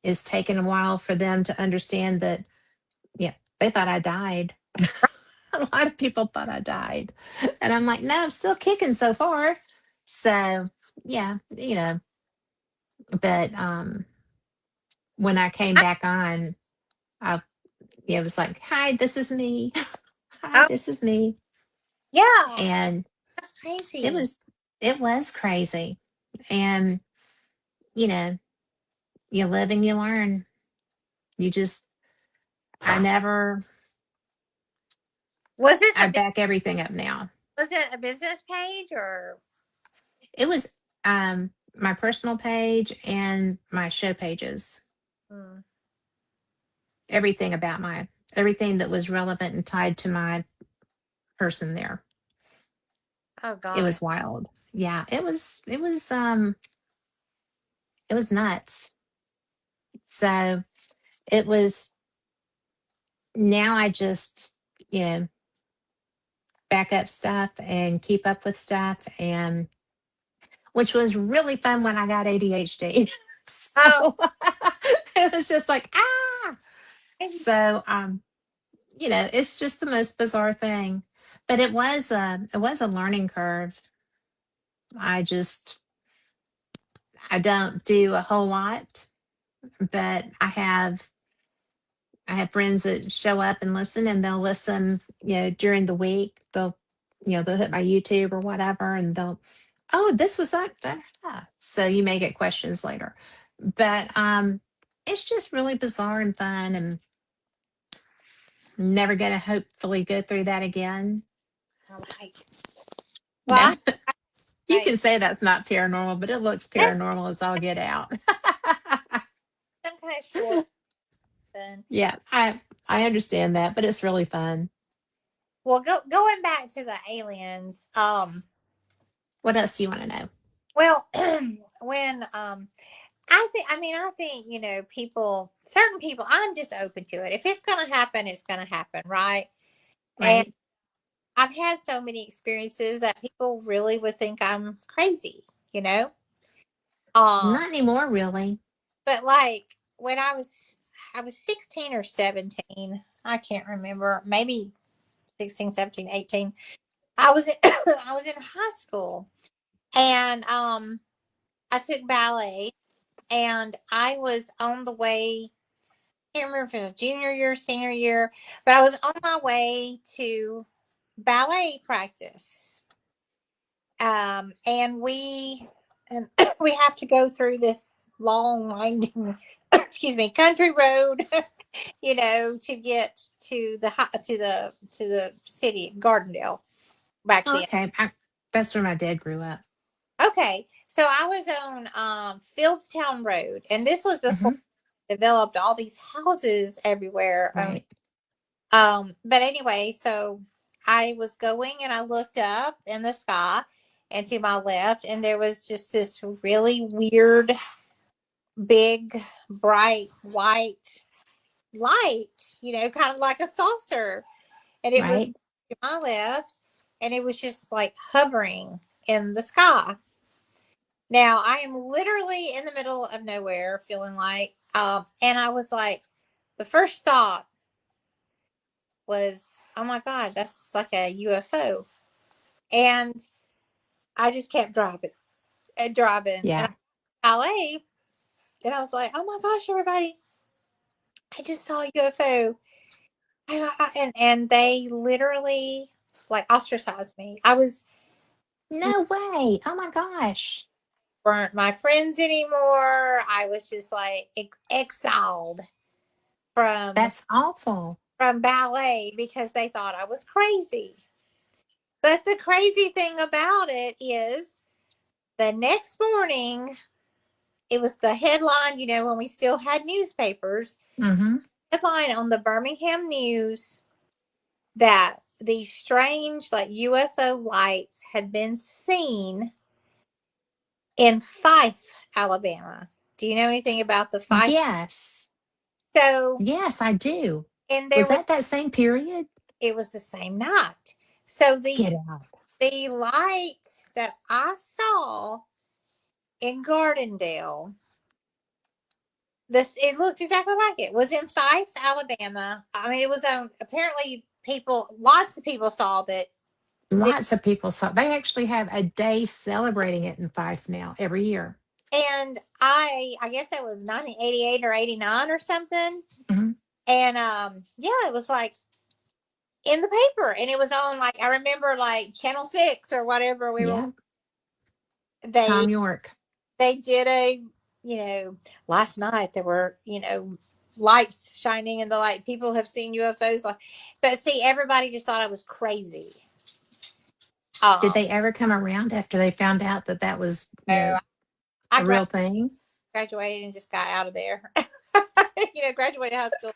it's taken a while for them to understand that, yeah, they thought I died. A lot of people thought I died. And I'm like, no, I'm still kicking so far. So, yeah, but when I came I, back on, I it was like, hi, this is me. Hi, oh, this is me. yeah. And That's it crazy. was it was crazy. And, you know, you live and you learn. You just I never Was this I a back everything up now. was it a business page or? It was my personal page and my show pages. Hmm. Everything that was relevant and tied to my person there. Oh It gosh. was wild. Yeah, it was nuts. So it was now I just, you know, back up stuff and keep up with stuff, and which was really fun when I got ADHD. Oh, So it was just like, ah. crazy. So it's just the most bizarre thing. But it was a learning curve. I just I don't do a whole lot, but I have friends that show up and listen, and they'll listen, during the week. They'll hit my YouTube or whatever, and oh, this was that. So you may get questions later, but it's just really bizarre and fun, and never going to hopefully go through that again. All right. No, Well, you I can say that's not paranormal, but it looks that's paranormal as all get out. some kind of short then. Yeah, I understand that, but it's really fun. Well, going back to the aliens. What else do you want to know? Well, when I think people, certain people. I'm just open to it. If it's gonna happen, it's gonna happen, right? And Right? I've had so many experiences that people really would think I'm crazy, you know. Um, Not anymore, really. but like when I was 16 or 17. I can't remember. Maybe 16, 17, 18. I was in I was in high school, and I took ballet, and I was on the way. I can't remember if it was junior year, senior year, but I was on my way to ballet practice. And and we have to go through this long, winding, excuse me, country road, to get to the city, Gardendale, back Oh, then. okay. That's where my dad grew up. Okay, so I was on Fieldstown Road, and this was before Hmm. they developed all these houses everywhere. Right. But anyway, so I was going and I looked up in the sky and to my left, and there was just this really weird, big, bright white light, kind of like a saucer. And it was Right. to my left, and it was just like hovering in the sky. Now I am literally in the middle of nowhere, feeling like, and I was like, the first thought was, oh my God, that's like a UFO. And I just kept driving and driving. And Yeah. I LA, and I was like, oh my gosh, everybody, I just saw a UFO. And they literally like ostracized me. I was No way. Oh my gosh. weren't my friends anymore. I was just like exiled from That's awful. ballet because they thought I was crazy. But the crazy thing about it is the next morning, it was the headline, when we still had newspapers, Mm-hmm. headline on the Birmingham News that these strange, like UFO lights had been seen in Fife, Alabama. Do you know anything about the Fife? Yes. So, Yes, I do. and Was there was, that same period? it was the same night. So Get out. the light that I saw in Gardendale, this it looked exactly like it was in Fife, Alabama. I mean, it was on. Apparently, lots of people saw that. Lots of people saw. They actually have a day celebrating it in Fife now every year. And I guess that was 1988 or 89 or something. Hmm. And yeah, it was like in the paper, and it was on, like, I remember, like, Channel 6 or whatever we were. Yeah. They Tom York. they did a, you know last night there were, lights shining in the light. People have seen UFOs, like, but see, everybody just thought I was crazy. Did Um, they ever come around after they found out that that was, so I a real thing? graduated and just got out of there. Graduated high school.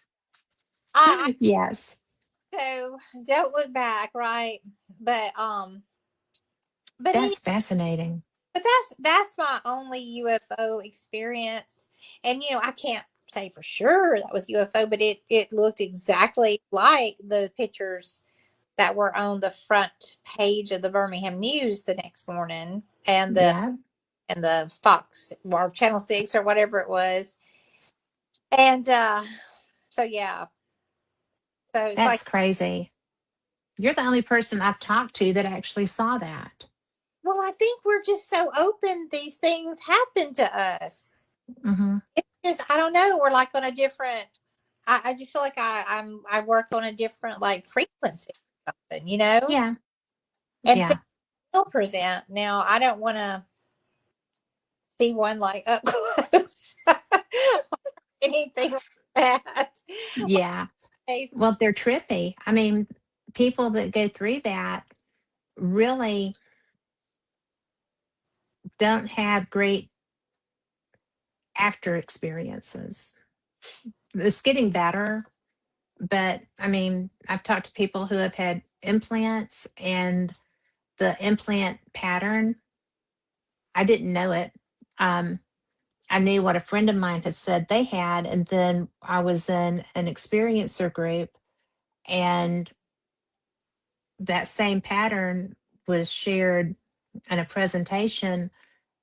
I Yes. So don't look back, right? But but any That's fascinating. but that's my only UFO experience. And I can't say for sure that was UFO, but it looked exactly like the pictures that were on the front page of the Birmingham News the next morning, and Yeah. the Fox or Channel 6 or whatever it was. And so yeah. So it's like, That's crazy. You're the only person I've talked to that actually saw that. well, I think we're just so open, these things happen to us. Hmm. It's just, I don't know, we're like on a different, I just feel like I work on a different, like, frequency or something, Yeah. and things Yeah. will present. Now I don't want to see one like up close, anything like that. Yeah. Case. Well, they're trippy. I mean, people that go through that really don't have great after experiences. It's getting better, but I mean, I've talked to people who have had implants, and the implant pattern, I didn't know it. Um, I knew what a friend of mine had said they had, and then I was in an experiencer group, and that same pattern was shared in a presentation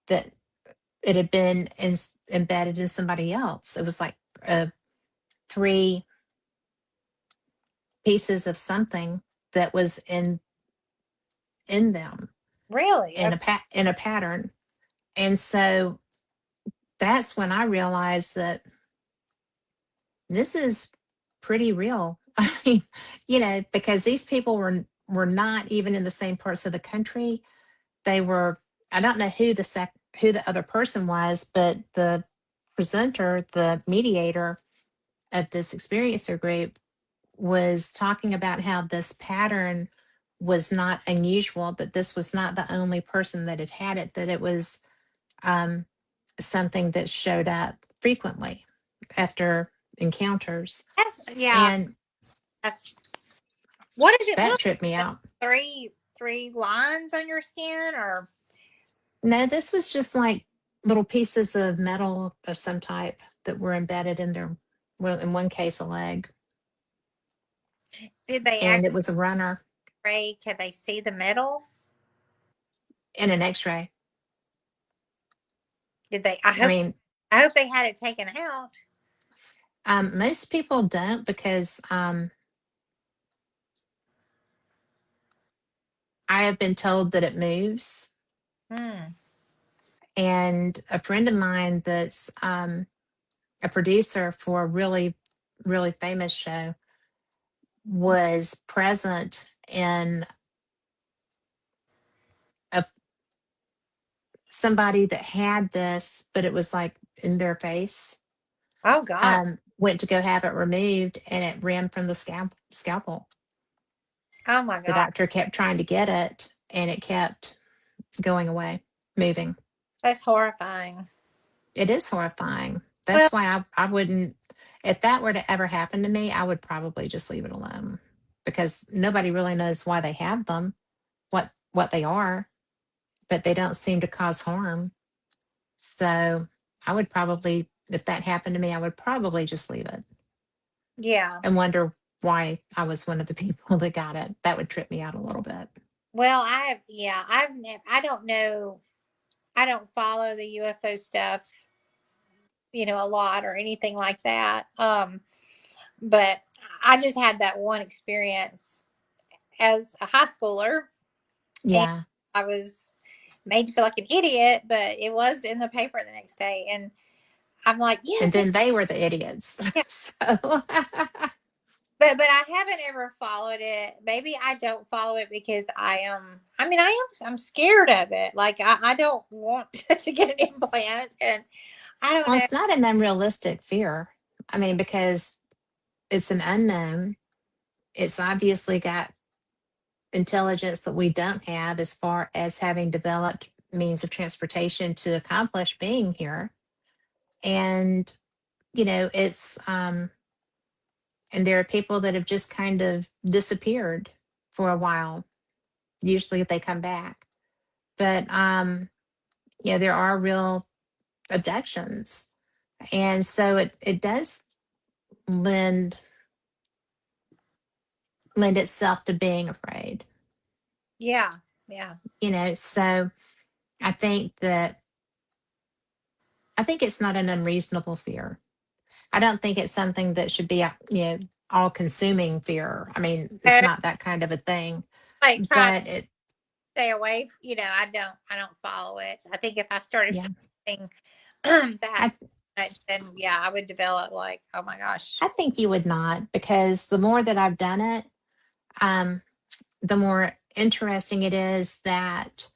that it had been embedded in somebody else. It was like three pieces of something that was in them Really? in Okay. in a pattern. And so that's when I realized that this is pretty real. I mean, because these people were not even in the same parts of the country. They were, I don't know who the other person was, but the presenter, the mediator of this experiencer group, was talking about how this pattern was not unusual, that this was not the only person that had it, that it was um, something that showed up frequently after encounters. That's, yeah. And That's What does it That look tripped me like? out. Three lines on your skin, or No, this was just like little pieces of metal of some type that were embedded in their, well, in one case, a leg, did they and actually it was a runner ray? Can they see the metal? in an X-ray. Did they? I mean, I hope they had it taken out. most people don't because I have been told that it moves. Hmm. And a friend of mine that's a producer for a really, really famous show was present in a somebody that had this, but it was like in their face. Oh God. Went to go have it removed, and it ran from the scalpel. Oh my The God. doctor kept trying to get it, and it kept going away, moving. That's horrifying. It is horrifying. Well, That's why I wouldn't, if that were to ever happen to me, I would probably just leave it alone because nobody really knows why they have them, what they are, but they don't seem to cause harm. So I would probably, if that happened to me, I would probably just leave it yeah. and wonder why I was one of the people that got it. That would trip me out a little bit. Well, I don't know. I don't follow the UFO stuff, a lot or anything like that. But I just had that one experience as a high schooler, and Yeah. I was made to feel like an idiot, but it was in the paper the next day, and I'm like, yeah, And then they were the idiots. yeah. So But I haven't ever followed it. Maybe I don't follow it because I am. I mean, I'm scared of it. Like I don't want to get an implant, and I don't well, know. it's not an unrealistic fear. I mean, because it's an unknown. It's obviously got intelligence that we don't have as far as having developed means of transportation to accomplish being here. And, it's and there are people that have just kind of disappeared for a while. Usually they come back. But there are real abductions. And so it does lend lend itself to being afraid. Yeah, yeah. So I think that I think it's not an unreasonable fear. I don't think it's something that should be, all consuming fear. I mean, it's Uh, not that kind of a thing, like try to but it, stay away. I don't follow it. I think if I started yeah, feeling I, that's much, then yeah, I would develop like, oh my gosh. I think you would not because the more that I've done it, um, the more interesting it is that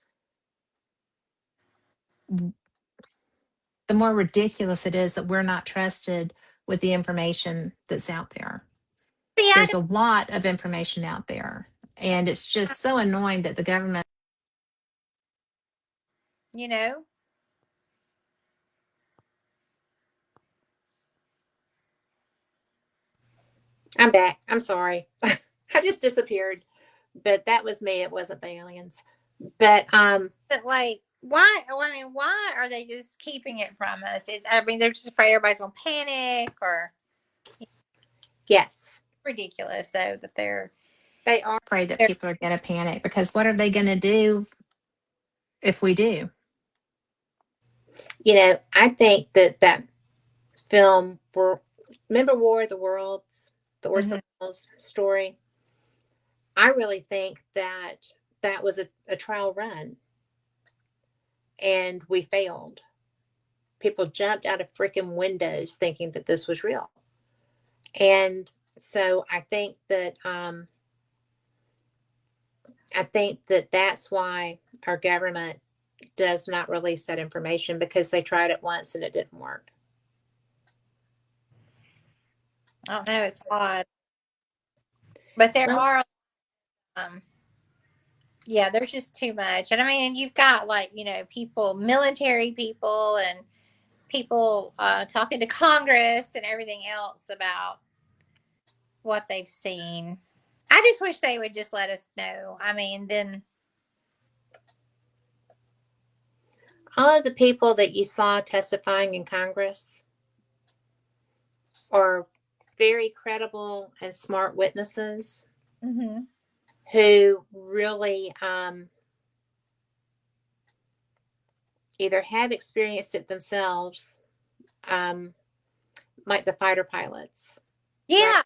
the more ridiculous it is that we're not trusted with the information that's out there. See, I There's a lot of information out there, and it's don't, just so annoying that the government. you know. I'm back. I'm sorry. I just disappeared, but that was me. It wasn't the aliens. But But like, why? Well, I mean, why are they just keeping it from us? I mean, they're just afraid everybody's gonna panic, or yes, ridiculous though that they are afraid that they're people are going to panic because what are they going to do if we do? I think that film, remember War of the Worlds, the Orson Mhm. Welles story. I really think that was a trial run, and we failed. People jumped out of freaking windows thinking that this was real, and so I think that that's why our government does not release that information because they tried it once and it didn't work. I don't know. It's odd, but there Well, are. Um, yeah, there's just too much, and I mean, and you've got like people, military people, and people talking to Congress and everything else about what they've seen. I just wish they would just let us know. I mean, then All of the people that you saw testifying in Congress are very credible and smart witnesses mm-hmm. who really either have experienced it themselves, um, like the fighter pilots, right? Yeah,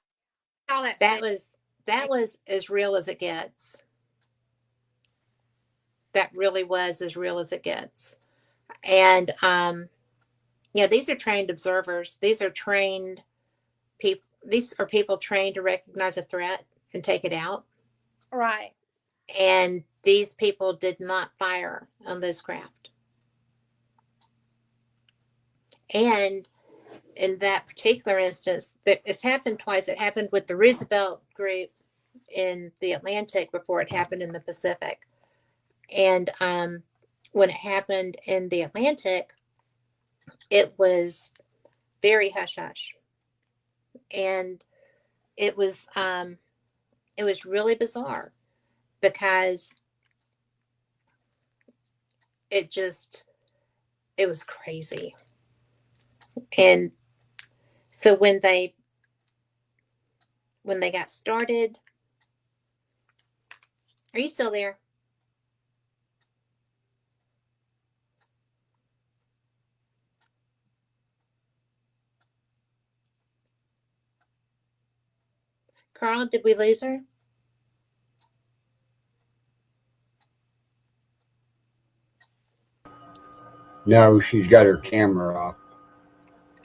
all that That footage. was that was as real as it gets. That really was as real as it gets. And these are trained observers. These are trained people. These are people trained to recognize a threat and take it out. Right. And these people did not fire on those craft. And in that particular instance, it's happened twice. It happened with the Roosevelt group in the Atlantic before it happened in the Pacific. And when it happened in the Atlantic, it was very hush hush, and it was really bizarre because it just it was crazy. And so when they got started, are you still there? Carl, did we lose her? No, she's got her camera off.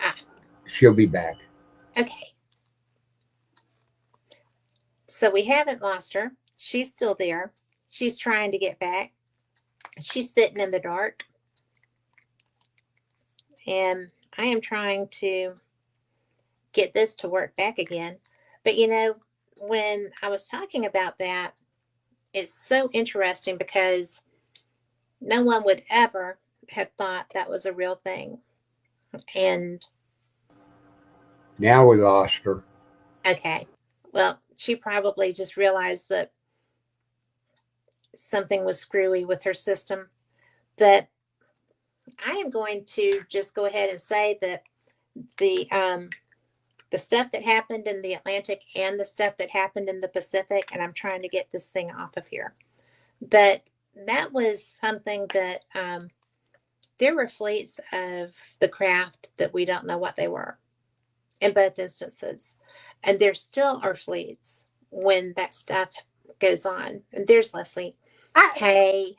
Ah, She'll be back. okay. So we haven't lost her. She's still there. She's trying to get back. She's sitting in the dark. And I am trying to get this to work back again. But when I was talking about that, it's so interesting because no one would ever have thought that was a real thing. And Now we lost her. okay, well, she probably just realized that something was screwy with her system. But I am going to just go ahead and say that the stuff that happened in the Atlantic and the stuff that happened in the Pacific, and I'm trying to get this thing off of here. But that was something that there were fleets of the craft that we don't know what they were in both instances. And there still are fleets when that stuff goes on. And there's Leslie. I Hey.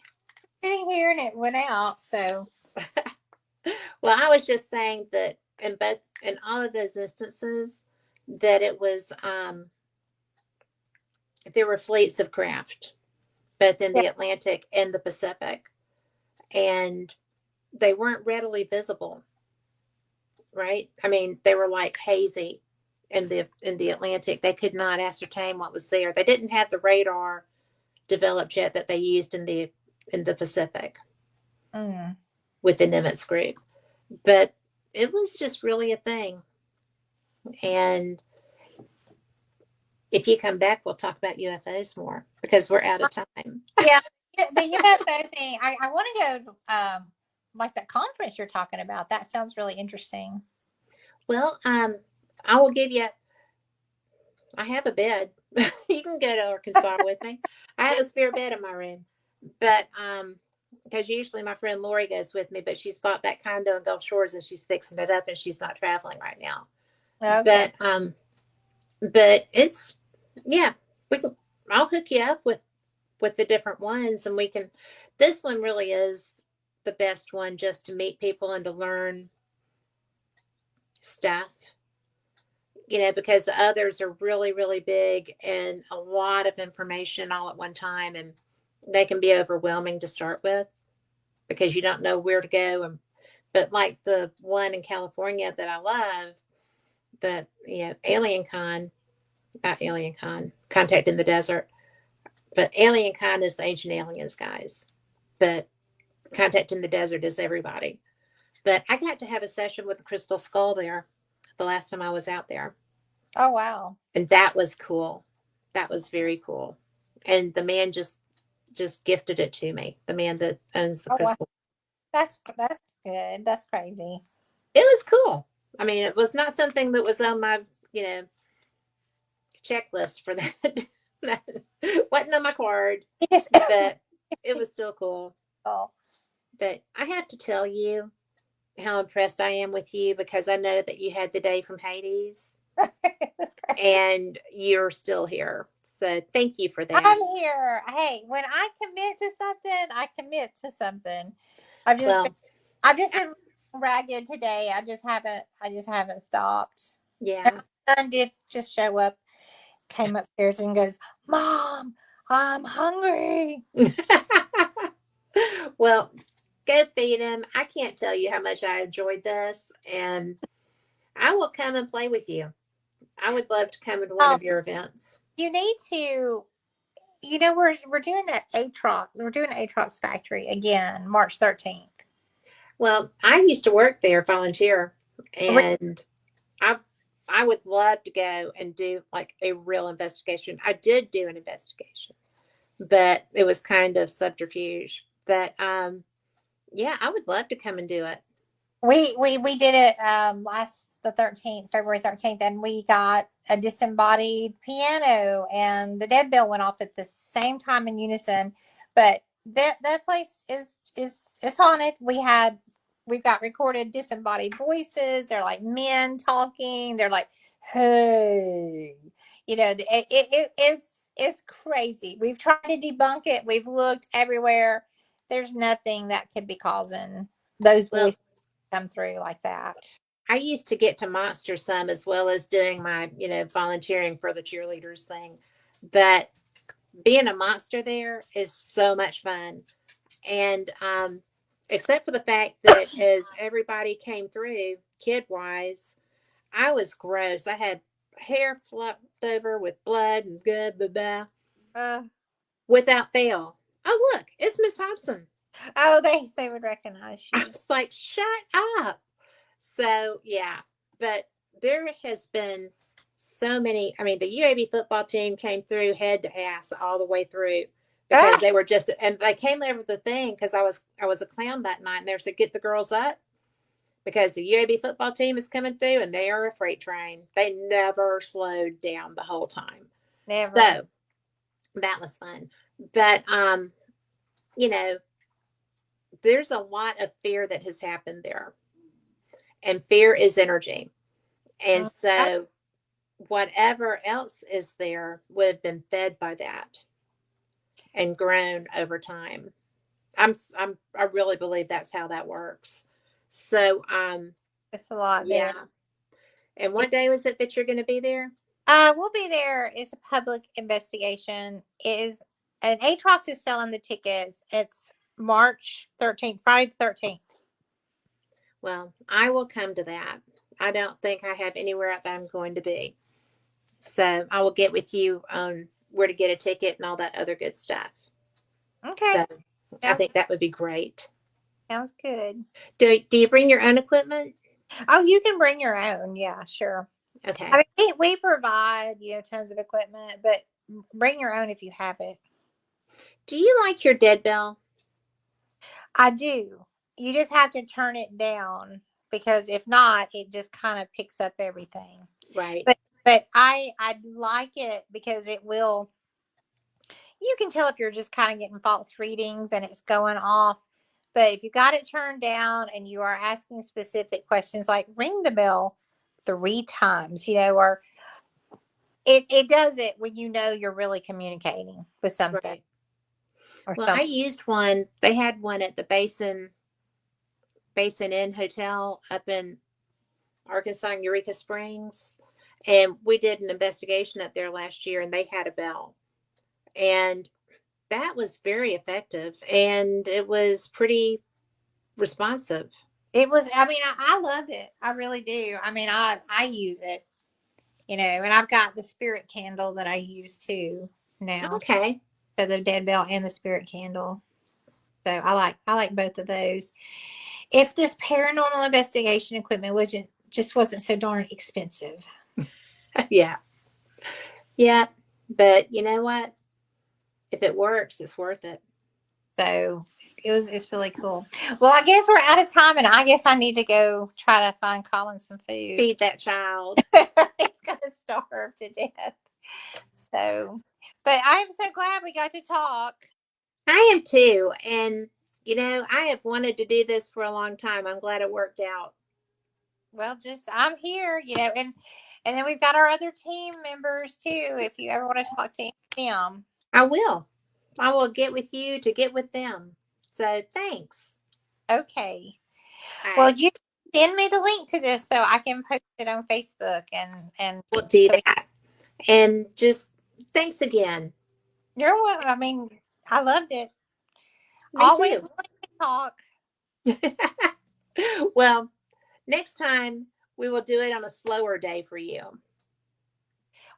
sitting here and it went out. So Well, I was just saying that in all of those instances that it was there were fleets of craft both in yeah, the Atlantic and the Pacific, and they weren't readily visible, right? I mean, they were like hazy in the Atlantic. They could not ascertain what was there. They didn't have the radar developed yet that they used in the Pacific with the Nimitz group. But it was just really a thing. And if you come back, we'll talk about UFOs more because we're out of time. yeah, the UFO thing. I want to go like that conference you're talking about. That sounds really interesting. Well, I will give you. I have a bed. You can go to Arkansas with me. I have a spare bed in my room, but because usually my friend Lori goes with me, but she's bought that condo in Gulf Shores and she's fixing it up and she's not traveling right now. Okay. But it's yeah, we can. I'll hook you up with the different ones, and we can. This one really is the best one just to meet people and to learn stuff. Because the others are really, really big and a lot of information all at one time, and they can be overwhelming to start with because you don't know where to go. But like the one in California that I love, the Alien Con, not Alien Con, Contact in the Desert, but Alien Con is the Ancient Aliens guys, but Contact in the Desert is everybody. But I got to have a session with the Crystal Skull there the last time I was out there. Oh wow. And that was cool. That was very cool. And the man just gifted it to me. The man that owns the Oh, wow. crystal. That's good. That's crazy. It was cool. I mean, it was not something that was on my, you know, checklist for that. Wasn't on my card, It just but it was still cool. oh, But I have to tell you how impressed I am with you because I know that you had the day from Hades that's crazy. and you're still here. So thank you for that. I'm here. Hey, when I commit to something, I commit to something. I've just been, Well, I've just been ragged today. I just haven't stopped. And yeah. my son did just show up, came upstairs and goes, "Mom, I'm hungry." Well, go feed him. I can't tell you how much I enjoyed this, and I will come and play with you. I would love to come to one Um, of your events. you need to. We're doing that Atrox. We're doing Atrox Factory again, March 13th. Well, I used to work there, volunteer, and I I would love to go and do like a real investigation. I did do an investigation, but it was kind of subterfuge. But yeah, I would love to come and do it. We did it last the 13th, February 13th, and we got a disembodied piano, and the dead bell went off at the same time in unison. But that place is haunted. We've got recorded disembodied voices. They're like men talking. They're like, "Hey," it's crazy. We've tried to debunk it. We've looked everywhere. There's nothing that could be causing those Well, voices come through like that. I used to get to monster some as well as doing my, volunteering for the cheerleaders thing. But being a monster there is so much fun. And except for the fact that as everybody came through, kid wise, I was gross. I had hair flopped over with blood and blah, blah, blah, Uh, without fail. Oh, look, it's Miss Hobson. oh, they would recognize I you. was like, shut up. So, yeah, but there has been so many. I mean, the UAB football team came through head to ass all the way through because Ah, they were just, and they came over the thing because I was a clown that night and they said, get the girls up because the UAB football team is coming through and they are a freight train. They never slowed down the whole time. never. So that was fun. But, you know, there's a lot of fear that has happened there, and fear is energy. And Mm, ah, so whatever else is there would have been fed by that and grown over time. I really believe that's how that works. So it's a lot there. yeah. And what day was it that you're going to be there? We'll be there. It's a public investigation. It is and Atrox is selling the tickets. It's March 13th, Friday the 13th. Well, I will come to that. I don't think I have anywhere else I'm going to be. So I will get with you on where to get a ticket and all that other good stuff. Okay. So I Sounds think that would be great. sounds good. Do you bring your own equipment? Oh, you can bring your own. Yeah, sure. Okay. I mean, we provide, tons of equipment, but bring your own if you have it. Do you like your dead bell? I do. You just have to turn it down because if not, it just kind of picks up everything. Right. But I like it because it will. You can tell if you're just kind of getting false readings and it's going off. But if you got it turned down and you are asking specific questions like ring the bell 3 times, or it does it when you're really communicating with something Right. or Well, I something. used one. They had one at the Basin Inn Hotel up in Arkansas and Eureka Springs. And we did an investigation up there last year and they had a bell. And that was very effective and it was pretty responsive. It was, I mean, I love it. I really do. I mean, I use it, and I've got the spirit candle that I use too now. Okay. So the dead bell and the spirit candle. So I like both of those. If this paranormal investigation equipment wasn't so darn expensive. Yeah. Yeah. But you know what? If it works, it's worth it. So it's really cool. Well, I guess we're out of time, and I guess I need to go try to find Colin some food. Feed that child. He's gonna starve to death. So, but I'm so glad we got to talk. I am too. And, you know, I have wanted to do this for a long time. I'm glad it worked out. Well, just I'm here, and then we've got our other team members too. If you ever want to talk to them, I will. I will get with you to get with them. So thanks. okay. All Well, right. you send me the link to this so I can post it on Facebook and We'll do so that. And just thanks again. you're welcome. I mean, I loved it. Me Always too. willing to talk. Well, next time we will do it on a slower day for you.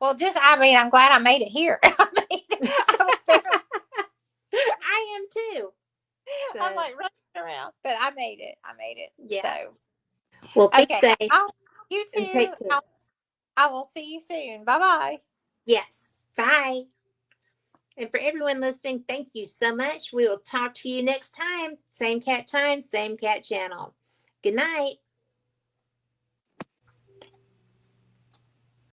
Well, I'm glad I made it here. I am too. So, I'm like running around, but I made it. yeah. So, Well, be okay. safe You and too. take care. I will see you soon. Bye bye. Yes. Bye. And for everyone listening, thank you so much. We will talk to you next time. Same cat time, same cat channel. Good night.